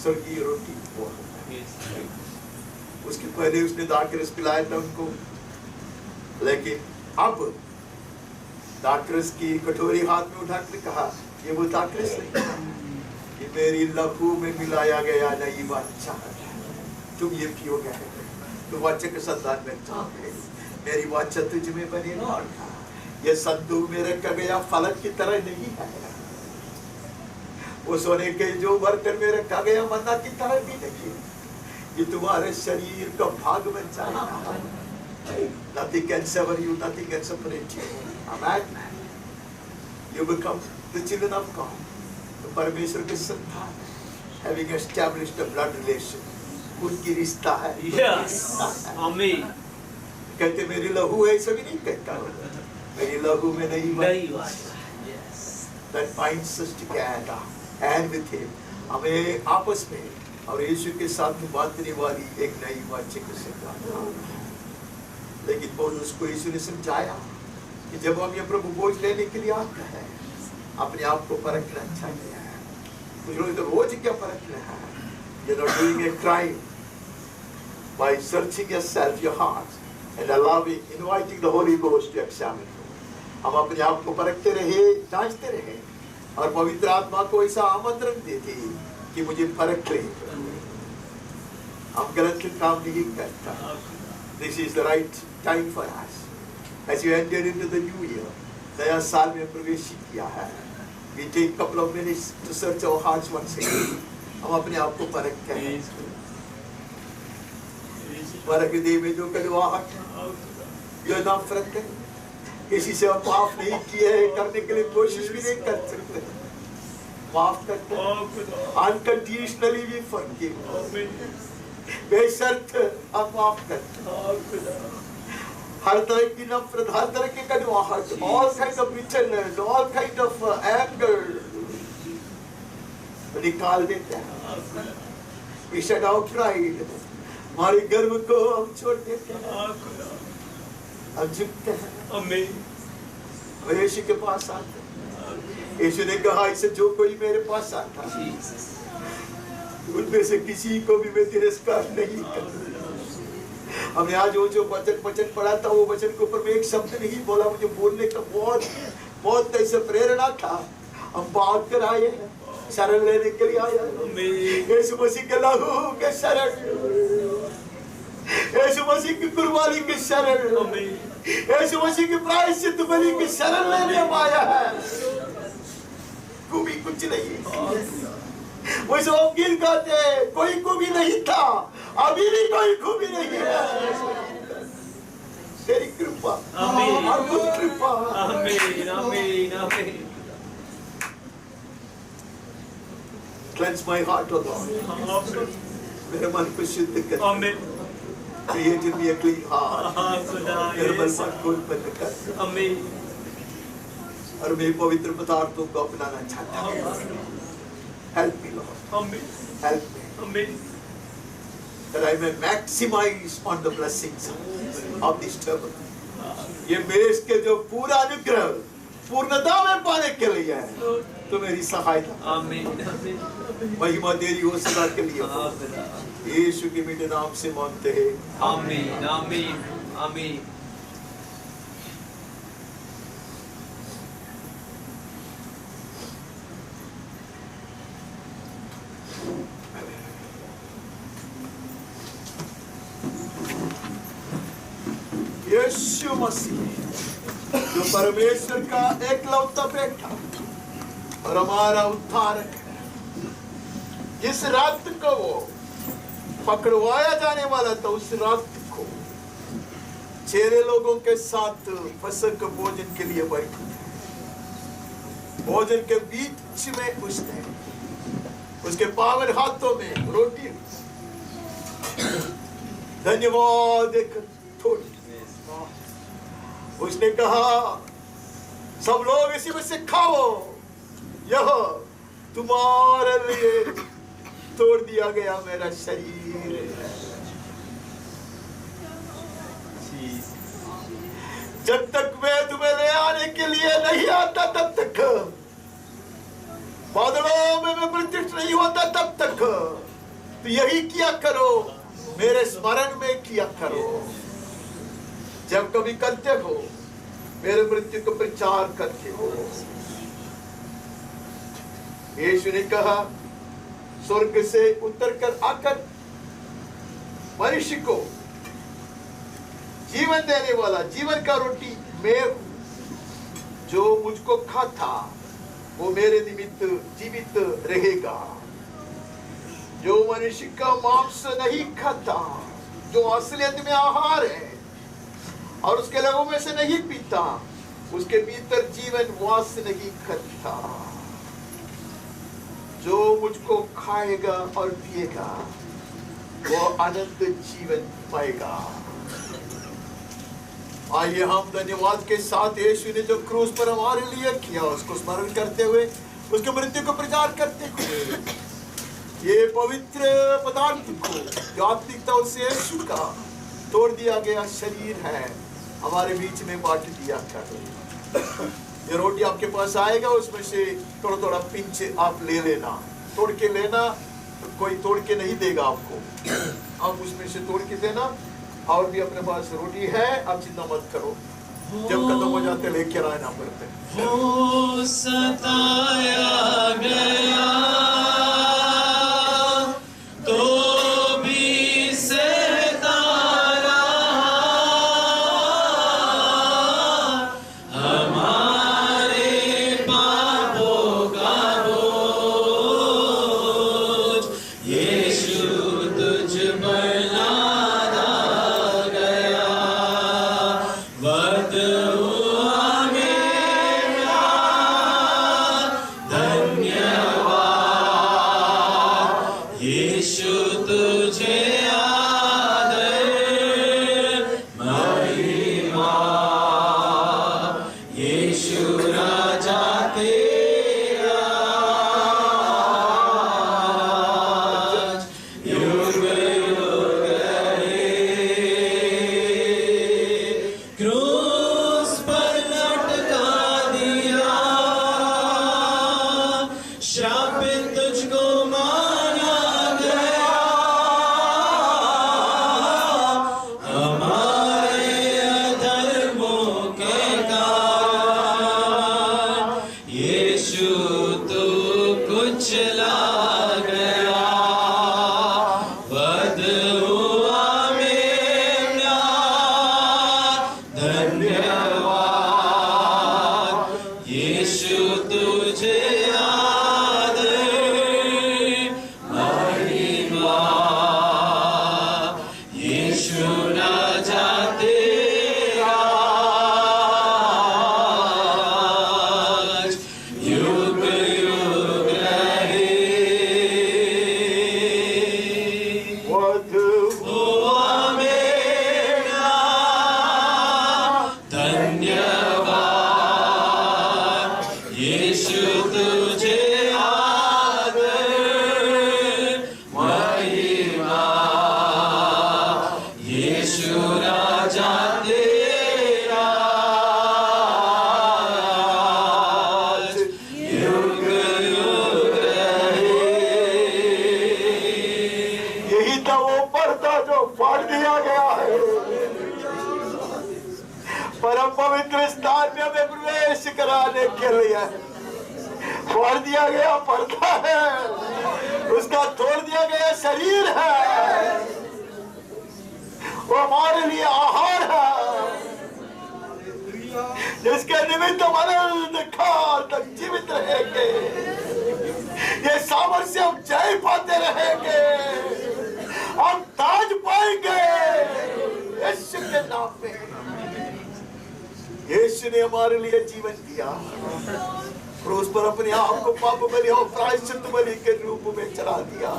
स्वर्गीय रोटी वो है। उसके पहले उसने दाखरस पिलाया था उनको, लेकिन अब दाखरस की कटोरी हाथ में उठाकर कहा ये वो दाखरस नहीं, ये मेरी लहू में मिलाया गया नई वाचा है, तुम ये पियोगे तो वाचा के संतान में जाओगे, मेरी वाचा तुझ में बनी रहेगी। ये संदूक में रखा गया फलक की तरह नहीं है, वो सोने के जो बर्तन में रखा गया मन्ना की तरह भी नहीं, ये तुम्हारे शरीर का भाग बन जाएगा, Nothing can sever you, nothing can separate you. A madman. You become the children of God. तो परमेश्वर के संतान, having established a blood relation, उनकी रिश्ता है. Yes. Amen. कहते मेरी लहू है, ऐसा भी नहीं कहता. मेरी लहू में नई Yes. that binds us together and with him. हमें आपस में और यीशु के साथ बांधने वाली एक नई वाचा को समझाना. लेकिन पौलुस को यीशु ने समझाया कि जब हम ये प्रभु बोझ लेने के लिए आते हैं, अपने आप को परखना चाहिए. कुछ लोग तो रोज क्या परखना है. You're not doing a crime by searching yourself, your heart, and inviting the Holy Ghost to examine you. हम अपने आप को परखते रहे, जांचते रहे, और पवित्र आत्मा को ऐसा आमंत्रण देते कि मुझे परख ले. हम गलत काम नहीं करता. This is the right time for us. As you enter into the new year, नया साल में प्रवेश किया है. We take couple of minutes to search our hearts once again. हम अपने आप को परखते हैं. परख दे में जो कड़वाहट, जो नफरत है, किसी से हम माफ नहीं किए हैं, करने के लिए कोशिश भी नहीं कर सकते. माफ करते हैं. Unconditionally we forgive. बेशर्त हम माफ करते हैं. हर तरह की नफरत, हर तरह की कड़वाहट, all kind of bitterness, all kind of anger निकाल देते हैं. We shut out pride. हमारे गर्व को हम छोड़ देते हैं. हम झुकते हैं. यीशु के पास आते हैं. यीशु ने कहा इसे जो कोई मेरे पास आता है, उनमें से किसी को भी मैं तिरस्कार नहीं करूंगा. हमने आज जो वचन पढ़ा था, वो वचन के ऊपर मैं एक शब्द नहीं बोला. मुझे बोलने का बहुत ऐसे प्रेरणा था. हम भाग कर आए हैं, शरण लेने के लिए आए हैं. यीशु मसीह के लहू के शरण, यीशु मसीह की कुर्बानी की शरण, यीशु मसीह की प्रायश्चित बलि की शरण लेने हम आया है. खूबी कुछ नहीं. वो सब गीत गाते हैं, कोई खूबी नहीं था, अभी भी कोई खूबी नहीं है. तेरी कृपा, अद्भुत कृपा. Cleanse my heart, O Lord. मेरे मन को शुद्ध कर. Create in me a clean heart. निर्मल मन को उत्पन्न कर. और मैं पवित्र पदार्थों को अपनाना चाहता हूँ. Help me, Lord. Help me. That I may maximize on the blessings of this table. ये मेज के जो पूरा अनुग्रह पूर्णता में पाने के लिए है, तो मेरी सहायता. महिमा तेरी हो सदा के लिए. यीशु के मीठे नाम से मांगते हैं. आमीन. आमीन. आमीन. यीशु मसीह जो परमेश्वर का एकलौता बेटा और हमारा उद्धारक है, जिस रात को वो पकड़वाया जाने वाला था, उस रात को 6 लोगों के साथ फसह भोजन के लिए बैठे. भोजन के बीच में उसने उसके पावन हाथों में रोटी धन्यवाद देकर थोड़ी, उसने कहा सब लोग इसी में से खाओ, यह तुम्हारे लिए तोड़ दिया गया मेरा शरीर है. जब तक मैं तुम्हें ले आने के लिए नहीं आता, तब तक बादलों में मैं प्रत्यक्ष नहीं होता, तब तक तो यही किया करो, मेरे स्मरण में किया करो. जब कभी करते हो, मेरे मृत्यु को प्रचार करते हो. यीशु ने कहा स्वर्ग से उतर कर आकर मनुष्य को जीवन देने वाला, जीवन का रोटी मैं हूं. जो मुझको खाता वो मेरे निमित्त जीवित रहेगा. जो मनुष्य का मांस नहीं खाता, जो असलियत में आहार है, और उसके लहू में से नहीं पीता, उसके भीतर जीवन वास नहीं करता। जो मुझको खाएगा और पिएगा वो अनंत जीवन पाएगा। आइए हम धन्यवाद के साथ यीशु ने जो क्रूस पर हमारे लिए किया उसको स्मरण करते हुए, उसके मृत्यु को प्रचार करते हुए, ये पवित्र पदार्थ को जो आत्मिकता से यीशु का तोड़ दिया गया शरीर है हमारे बीच में बांट दिया कर। ये रोटी आपके पास आएगा, उसमें से थोड़ा थोड़ा पिंच आप ले लेना, तोड़ के लेना, कोई तोड़ के नहीं देगा आपको, आप उसमें से तोड़ के देना। और भी अपने पास रोटी है, आप चिंता मत करो, जब खत्म हो जाते लेके आना पड़ते। हो सताया गया तो भी सहता रहा, हमारे पापों का बोझ यीशु तुझ पर लादा गया। वध हुआ मेरा धन्यवाद, यीशु तुझे आदर महिमा, यीशु राजा तेरा युग युग रहे। क्रूस पर लटका दिया, श्रापित तुझको माना गया, हमारे अधर्मों के कारण यीशु तू कुचला गया। वध हुआ मेरा धन्यवाद, यीशु तुझे आदर महिमा, यीशु राजा तेरा युग युग रहे। वध हुआ मेरा धन्यवाद, यीशु तुझे आदर महिमा, यीशु राजा तेरा युग युग रहे। यही था वो पर्दा जो फाड़ दिया गया है, परम पवित्र स्थान में हमें प्रवेश कराने के लिए फाड़ दिया गया पर्दा है, उसका तोड़ दिया गया शरीर है, वो हमारे लिए आहार है, जिसके निमित्त हम अनंत काल तक जीवित रहेंगे। ये सामर्थ्य हम जय पाते रहेंगे, हम ताज पाएंगे यीशु के नाम में। यीशु ने हमारे लिए जीवन दिया, क्रूस पर अपने आप को पाप बलि और प्रायश्चित बलि के रूप में चढ़ा दिया।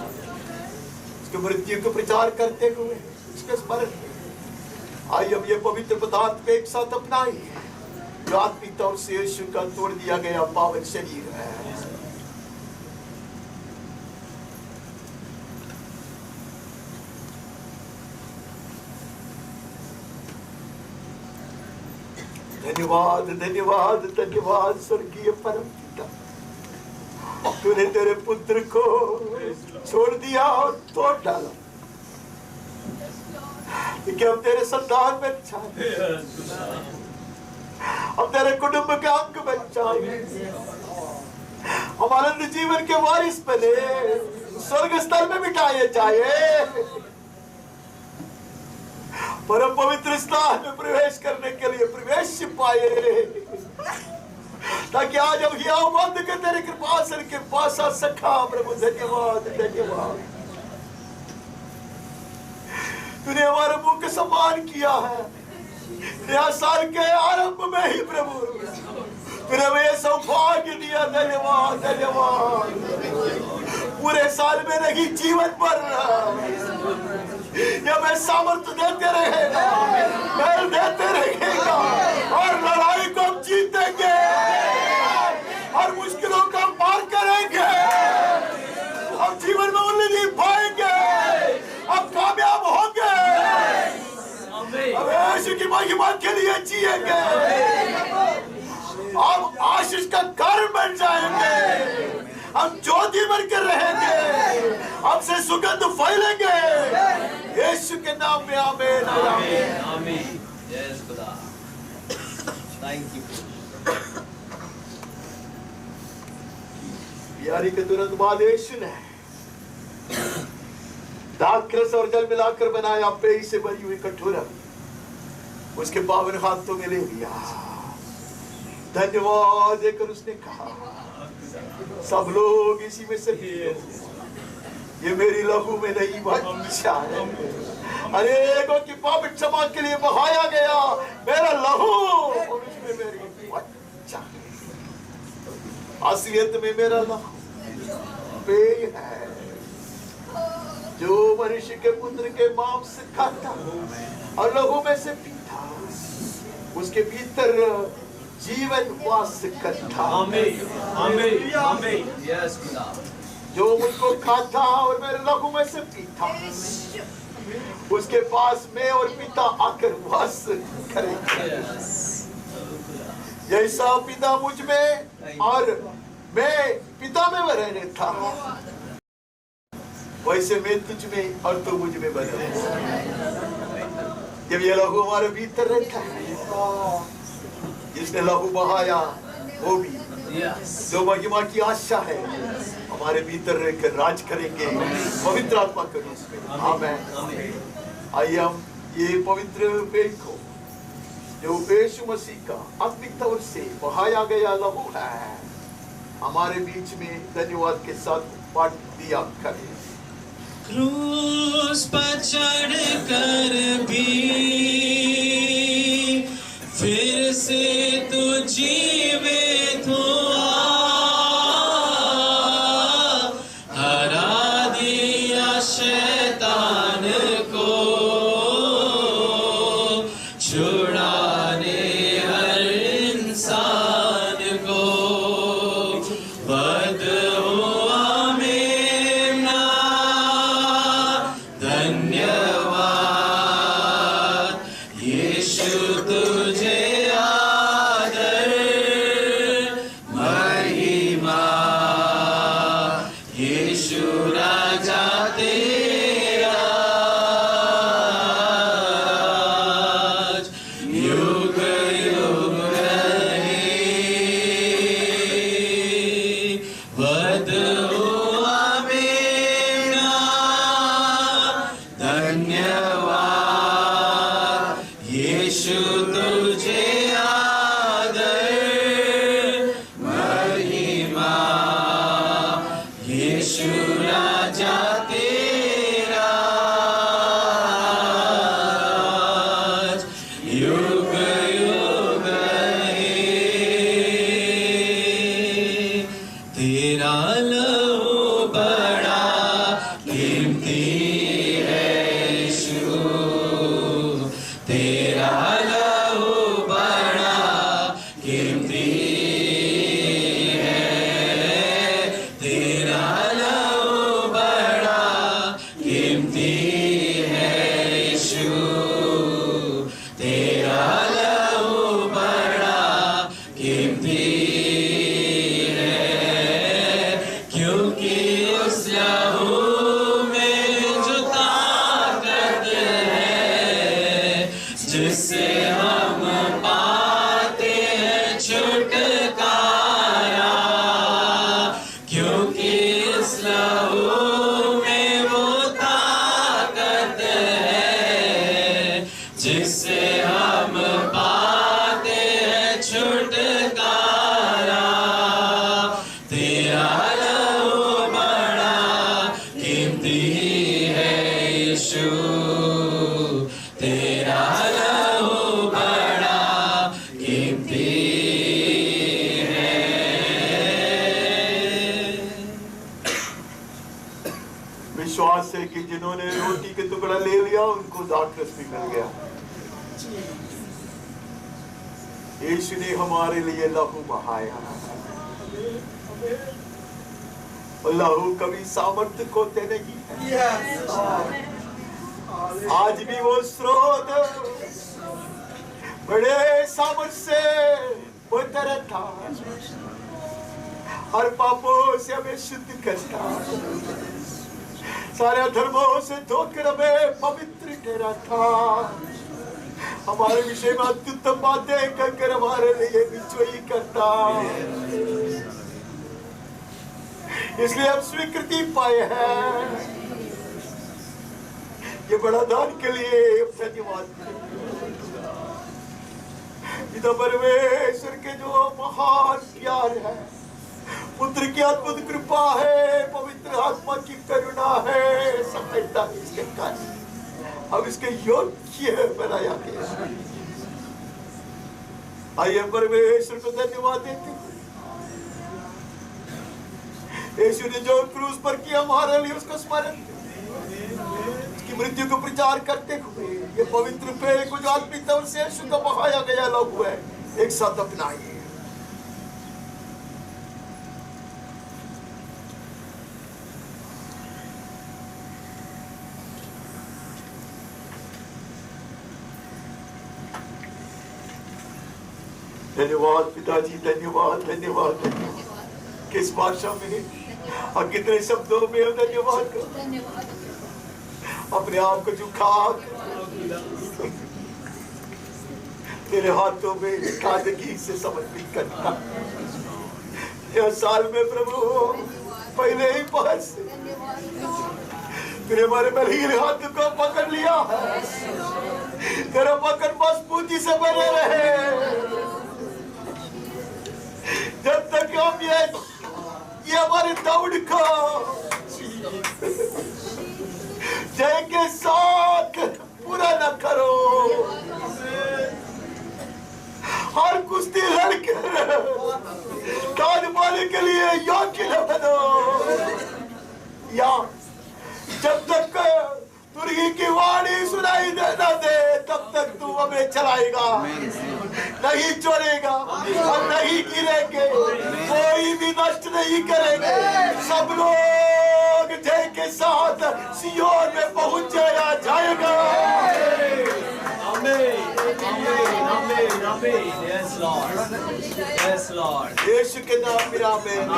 उसके मृत्यु को प्रचार करते हुए उसके स्मरण में आइए अब ये पवित्र पदार्थ को एक साथ अपनाइए, जो आत्मिकता से यीशु का तोड़ दिया गया पावन शरीर है। धन्यवाद धन्यवाद धन्यवाद स्वर्गीय परम पिता, तूने तेरे पुत्र को छोड़ दिया और तोड़ डाला कि हम तेरे संतान में जाए, हम तेरे कुटुंब के अंग बन जाए, हम आनंद जीवन के वारिस बने, स्वर्ग स्थल में बिठाए जाए, परम पवित्र स्थान में प्रवेश करने के लिए प्रवेश पाए, ताकि आज हम हियाव बंद के तेरे कृपासन के पास आ सका। प्रभु धन्यवाद धन्यवाद, तूने हमारे मुंह का सम्मान किया है, नया साल के आरंभ में ही प्रभु फिर हमें ये सौभाग्य दिया। धन्यवाद धन्यवाद। पूरे साल में नहीं, जीवन भर ये हमें सामर्थ्य देते रहेगा, बल देते रहेगा और लड़ाई को हम जीतेंगे और मुश्किलों का पार करेंगे। हम जीवन में उन्नति पाएंगे, हम कामयाब होंगे, हम यीशु की महिमा के लिए जिएंगे, हम आशीष का कारण बन जाएंगे, हम ज्योति बनकर रहेंगे, हमसे सुगंध फैलेंगे। यीशु के नाम में आमीन आमीन आमीन। यस खुदा, थैंक यू। यारी के तुरंत बाद यीशु ने दाखरस और जल मिलाकर बनाया पेय से भरी हुई कटोरा उसके पावन हाथों में ले लिया, धन्यवाद देकर उसने कहा, सब लोग इसी में से पिए, ये मेरी लहू में नहीं बच्चा है, अनेकों की पाप क्षमा के लिए बहाया गया मेरा लहू और उसमें मेरी बच्चा है। असलियत में मेरा लहू पेय है जो मनुष्य के पुत्र के मांस खाता और लहू में से पीता, उसके भीतर जीवन वास करता। आमीन आमीन आमीन। यस खुदा, जो मुझको खाता और मेरे लहू में से पीता, उसके पास मैं और पिता आकर वास करेंगे। जैसा पिता मुझ में और मैं पिता में रहने था, वैसे मैं तुझ में और तू मुझ में बने। जब ये लहू हमारे भीतर रहता है, जिसने लहू बहाया वो भी जो महिमा की आशा है हमारे भीतर रहकर राज करेंगे पवित्र आत्मा के रूप में। आमीन। आइए हम ये पवित्र पेय को जो यीशु मसीह का आत्मिक तौर से बहाया गया लहू है हमारे बीच में धन्यवाद के साथ बांट दिया करें। क्रूस पर चढ़ कर भी फिर से तू जीवित हुआ, हरा दिया शैतान को, छुड़ाने हर इंसान को, वध हुआ मेमना, धन्यवाद यीशु तुझे आदर महिमा, यीशु राजा तेरा युग युग रहे, वध हुआ मेरा, धन्यवाद यीशु तुझे आदर महिमा, यीशु राजा तेरा युग युग रहे। तेरा लहू बड़ा कीमती है यीशु, तेरा लहू बड़ा कीमती है, तेरा लहू बड़ा कीमती है यीशु, तेरा लहू बड़ा कीमती है, क्योंकि उस लहू में जो ताकत है जिससे हम पाते हैं छुटकारा, क्योंकि इस लहू में वो ताकत है जिससे हम पाते हैं छुटकारा, तेरा लहू बड़ा कीमती है यीशु, तेरा लहू बड़ा धन्यवाद से कि जिन्होंने रोटी के टुकड़ा ले लिया उनको दाखरस भी मिल गया। यीशु ने हमारे लिए लहू बहाया। लहू कभी सामर्थ्य खोते नहीं है। आज भी वो स्रोत बड़े सामर्थ्य से बहता रहता, हर पापों से हमें शुद्ध करता, सारे धर्मों से धोकर हमें पवित्र ठहराता, हमारे विषय में अत्युत्तम बातें कहकर हमारे लिए विजयी करता। इसलिए हम स्वीकृति पाए हैं। ये बड़ा दान के लिए धन्यवाद। पिता परमेश्वर के जो महान प्यार है, पुत्र की अद्भुत कृपा है, पवित्र आत्मा की करुणा है, सहायता इसके कारण अब इसके योग्य बनाया गया। आइए परमेश्वर को धन्यवाद देते हैं। यीशु ने जो क्रूस पर किया हमारे लिए उसको स्मरण, उसकी मृत्यु को प्रचार करते हुए ये पवित्र पेड़ को जो आत्मिक तौर से यीशु का बहाया गया लहू है, एक साथ अपनाइए। धन्यवाद पिताजी, धन्यवाद धन्यवाद धन्यवाद। किस भाषा में और कितने शब्दों में हम धन्यवाद करो। अपने आप को झुका तेरे हाथों में सादगी से समर्पित करता। यह साल में प्रभु पहले ही पास तेरे हमारे बलहीन हाथ को पकड़ लिया है। तेरा पकड़ मजबूती से बने रहे जब तक हम ये हमारे दौड़ को जय के साथ पूरा न करो। हर कुश्ती लड़कर ताज पाने के लिए योग्य न बनो, या जब तक तुरही की वाणी सुनाई देना दे तब तक तू हमें चलाएगा, नहीं छोड़ेगा और नहीं गिरेंगे, कोई भी नष्ट नहीं करेंगे। सब लोग जय के साथ सियोन में पहुंच जाएगा। यीशु के नाम में आमीन।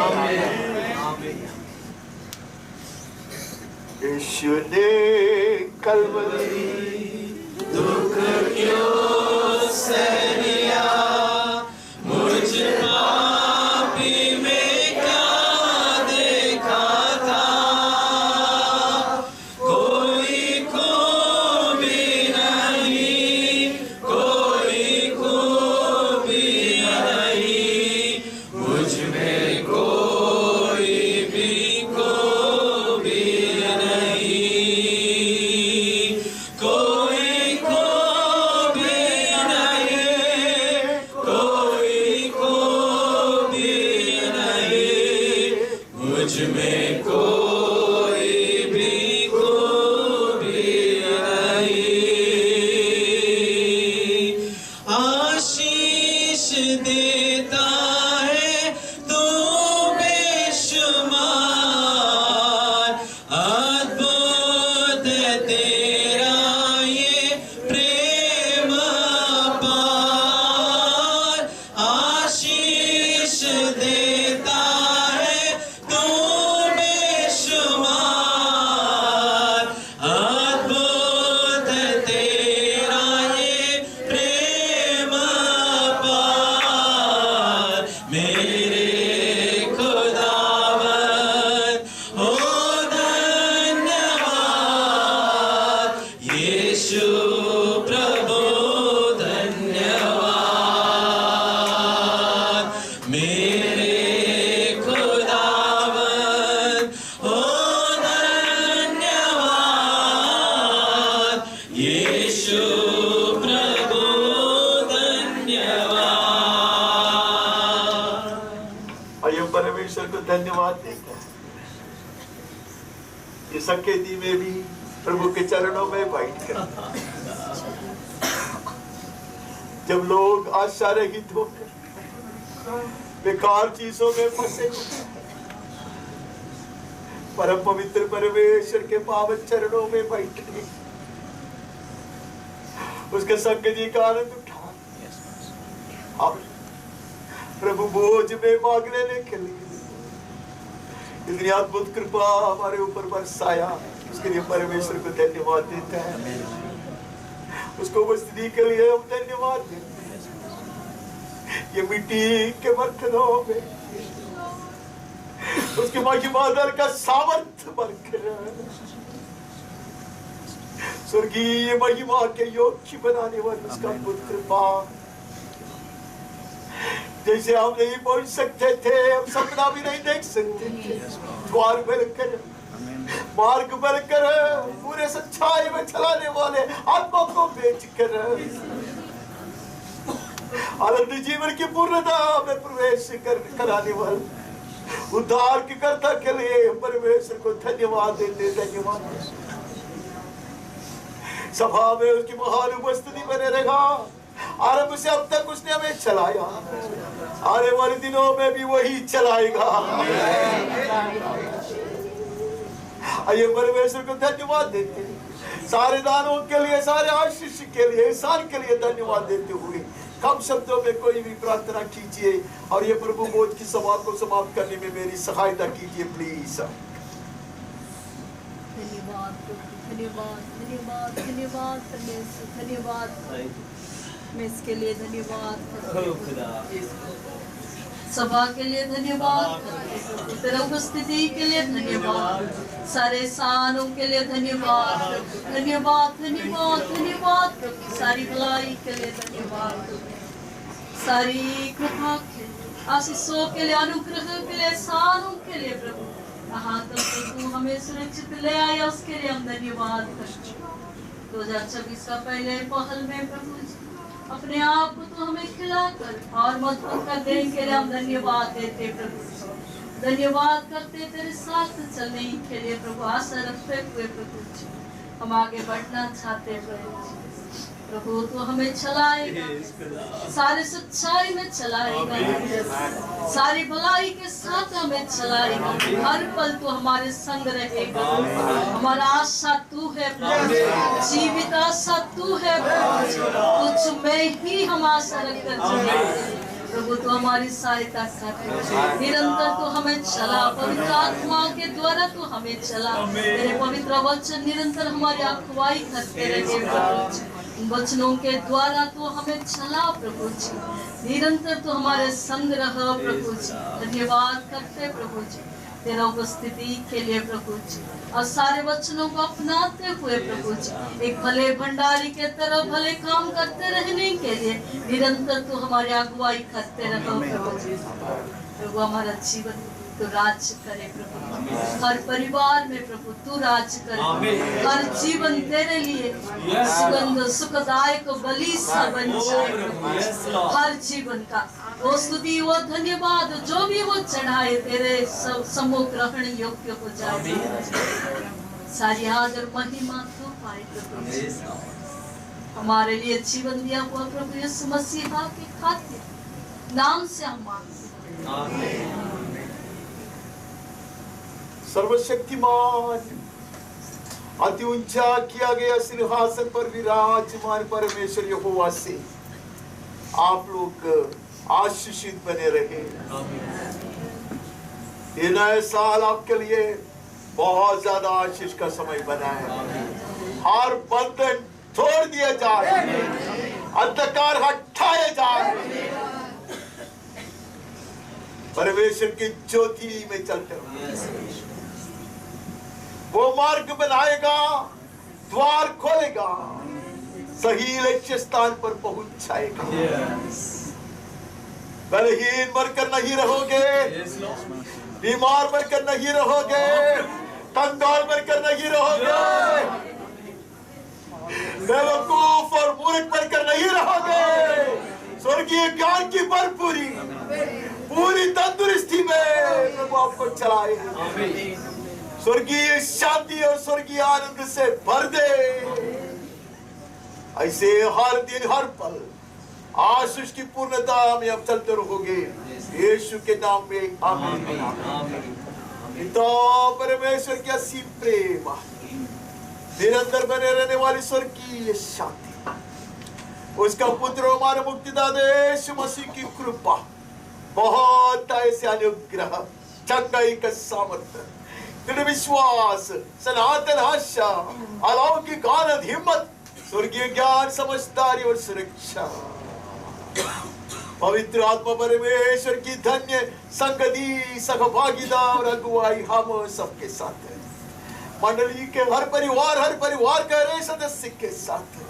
यीशु ने कलवरी दुख क्यों सह लिया, मुझ पापी में क्या देखा था। कोई खूबी नहीं, कोई खूबी नहीं, मुझ में कोई भी खूबी नहीं। कोई खूबी नहीं, कोई खूबी नहीं, मुझ में कोई भी खूबी नहीं। आशीष देता है तू बेशुमार, अद्भुत है तेरा ये प्रेम अपार। आशीष देता है तू बेशुमार, अद्भुत है तेरा ये प्रेम अपार। मेरे खुदावन हो धन्यवाद, यीशु प्रभु धन्यवाद। मेरे खुदावन हो धन्यवाद, यीशु प्रभु धन्यवाद। आइए परमेश्वर को धन्यवाद देते हैं। इस संकेती में भी प्रभु के चरणों में बैठ कर जब लोग आशा रहित होकर बेकार चीजों में फंसे परम पवित्र परमेश्वर के पावन चरणों में बैठे उसके संग जी का आनंद उठा अब प्रभु बोझ में भाग लेने के लिए इतनी अद्भुत कृपा हमारे ऊपर बरसाया उसके लिए परमेश्वर को धन्यवाद देते हैं। उसको उपस्थिति के लिए हम धन्यवाद देते हैं। ये मिट्टी के बर्तनों में उसके महिमा का सामर्थ्य बनकर स्वर्गीय महिमा के योग्य बनाने वाली उसका पुत्र कृपा जैसे हम नहीं पहुंच सकते थे, हम सपना भी नहीं देख सकते थे। द्वार बनकर मार्ग बनकर पूरे सच्चाई में चलाने वाले आत्मा को बेचकर आनंद जीवन की पूर्णता में प्रवेश कराने वाले उद्धार की कर्ता के लिए परमेश्वर को धन्यवाद देते धन्यवाद। सभा में उसकी महान उपस्थिति बने रहेगा। आरंभ से अब तक उसने हमें चलाया, आने वाले दिनों में भी वही चलाएगा। आइए परमेश्वर को धन्यवाद देते हैं सारे दानों के लिए, सारे आशीष के लिए, इंसान के लिए धन्यवाद देते हुए कम शब्दों में कोई भी प्रार्थना कीजिए और ये प्रभु बोध की सभा को समाप्त करने में मेरी सहायता कीजिए प्लीज। धन्यवाद धन्यवाद धन्यवाद धन्यवाद परमेश्वर, धन्यवाद मैं इसके लिए धन्यवाद, सभा के लिए धन्यवाद, तेरा उपस्थिति के लिए धन्यवाद, सारे सानों के लिए धन्यवाद धन्यवाद धन्यवाद धन्यवाद, सारी भलाई के लिए धन्यवाद, सारी कृपा के आशीषों के लिए, अनुग्रह के लिए, सानों के लिए प्रभु यहाँ तक तू हमें सुरक्षित ले आया उसके लिए हम धन्यवाद करते हैं। 2024 का पहले पहल में प्रभु अपने आप को तो हमें खिलाकर और मजबूत कर देने के लिए हम धन्यवाद देते प्रभु, धन्यवाद करते तेरे साथ चलने के लिए प्रभु, आशा रखते हुए प्रभु हम आगे बढ़ना चाहते प्रभु तो हमें चलाएगा, सारे सच्चाई में चलाएगा, सारी भलाई के साथ हमें चलाएगा, हर पल तो हमारे संग रहेगा। हमारा आशा तू है प्रभु, जीवित आशा तू है प्रभु, तुझ में ही हम आशा रखकर चलेंगे प्रभु। तो हमारी सहायता कर, निरंतर तो हमें चला, पवित्र आत्मा के द्वारा तो हमें चला, तेरे पवित्र वचन निरंतर हमारी अगुवाई करते रहे प्रभु, वचनों के द्वारा तो हमें चला प्रभु जी, निरंतर तो हमारे संग रहो प्रभु जी। धन्यवाद करते प्रभु जी तेरा उपस्थिति के लिए प्रभु जी, और सारे वचनों को अपनाते हुए प्रभु जी एक भले भंडारी के तरह भले काम करते रहने के लिए निरंतर तो हमारी अगुवाई करते रहो प्रभु जी। प्रभु हमारा जीवन तो राज करे प्रभु, हर परिवार में प्रभु तू राज करे, हर जीवन तेरे लिए सुगंध सुखदायक बलि सा बन जाए प्रभु, हर जीवन का वो स्तुति वो धन्यवाद जो भी वो चढ़ाए तेरे सम्मुख ग्रहण योग्य हो जाए, सारी आदर महिमा तू पाए प्रभु। हमारे लिए जीवन दिया हुआ प्रभु यीशु मसीह के खातिर नाम से हम मांगते। सर्वशक्तिमान अति ऊंचा किया गया सिंहासन पर विराजमान परमेश्वर यहोवा से आप लोग आशीषित बने रहे। ये नया साल आपके लिए बहुत ज्यादा आशीष का समय बना है। हर बंधन तोड़ दिया जाए, अंधकार हटाए जाए, परमेश्वर की ज्योति में चलते रहो। वो मार्ग बनाएगा, द्वार खोलेगा, सही लक्ष्य स्थान पर पहुंचाएगा। बलहीन बनकर नहीं रहोगे, बीमार बनकर नहीं रहोगे, कंगाल बनकर नहीं रहोगे, बेवकूफ और मूर्ख बनकर नहीं रहोगे। स्वर्गीय ज्ञान की भरपूरी पूरी तंदुरुस्ती में प्रभु आपको चलाएगा। स्वर्गीय शांति और स्वर्गीय आनंद से भर दे। ऐसे हर दिन हर पल आशीष की पूर्णता में अब चलते रहोगे, यीशु के नाम में आमीन। पिता परमेश्वर की असीम प्रेम, निरंतर बने रहने वाली स्वर्गीय शांति, उसका पुत्र हमारे मुक्तिदाता यीशु मसीह की कृपा, बहुत ऐसे अनुग्रह, चंगाई का सामर्थ्य, दृढ़ विश्वास, सनातन आशा, अलौकिक आनंद, हिम्मत, स्वर्गीय ज्ञान, समझदारी और सुरक्षा, पवित्र आत्मा परमेश्वर की धन्य संगति, सहभागिता और अगुवाई हम सबके साथ है। मंडली के हर परिवार के हर सदस्य के साथ है।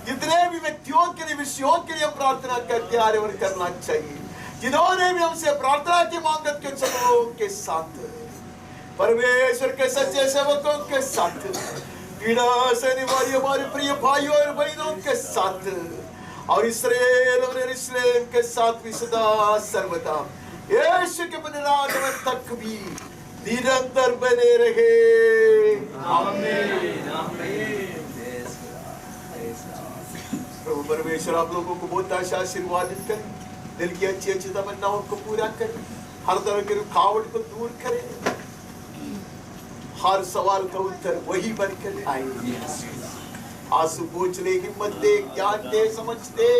जितने भी व्यक्तियों के लिए, विषयों के लिए प्रार्थना करते आ रहे और करना चाहिए, जिन्होंने भी हमसे प्रार्थना की मांगत के सबों के साथ, परमेश्वर के सच्चे सेवकों के साथ, पीड़ा सहने वाली हमारे प्रिय भाइयों और बहनों के साथ, और इस्राएल और यरूशलेम के साथ भी सदा सर्वदा यीशु के पुनरागमन तक भी निरंतर बने रहे। आमीन। प्रभु परमेश्वर आप लोगों को बहुत आशा आशीर्वादित करे, दिल की अच्छी अच्छी तमन्नाओं को पूरा करे, हर तरह के रुकावट को दूर करे, हर सवाल का उत्तर वही बनकर आए। आंसू पूछ ले, हिम्मत दे, ज्ञान दे, समझ दे,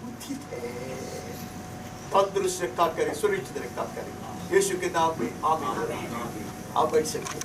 बुद्धि दे, तंदुरुस्त रखा करे, सुरक्षित रखा करे, यीशु के नाम में आमीन। आप बैठ सकते हैं।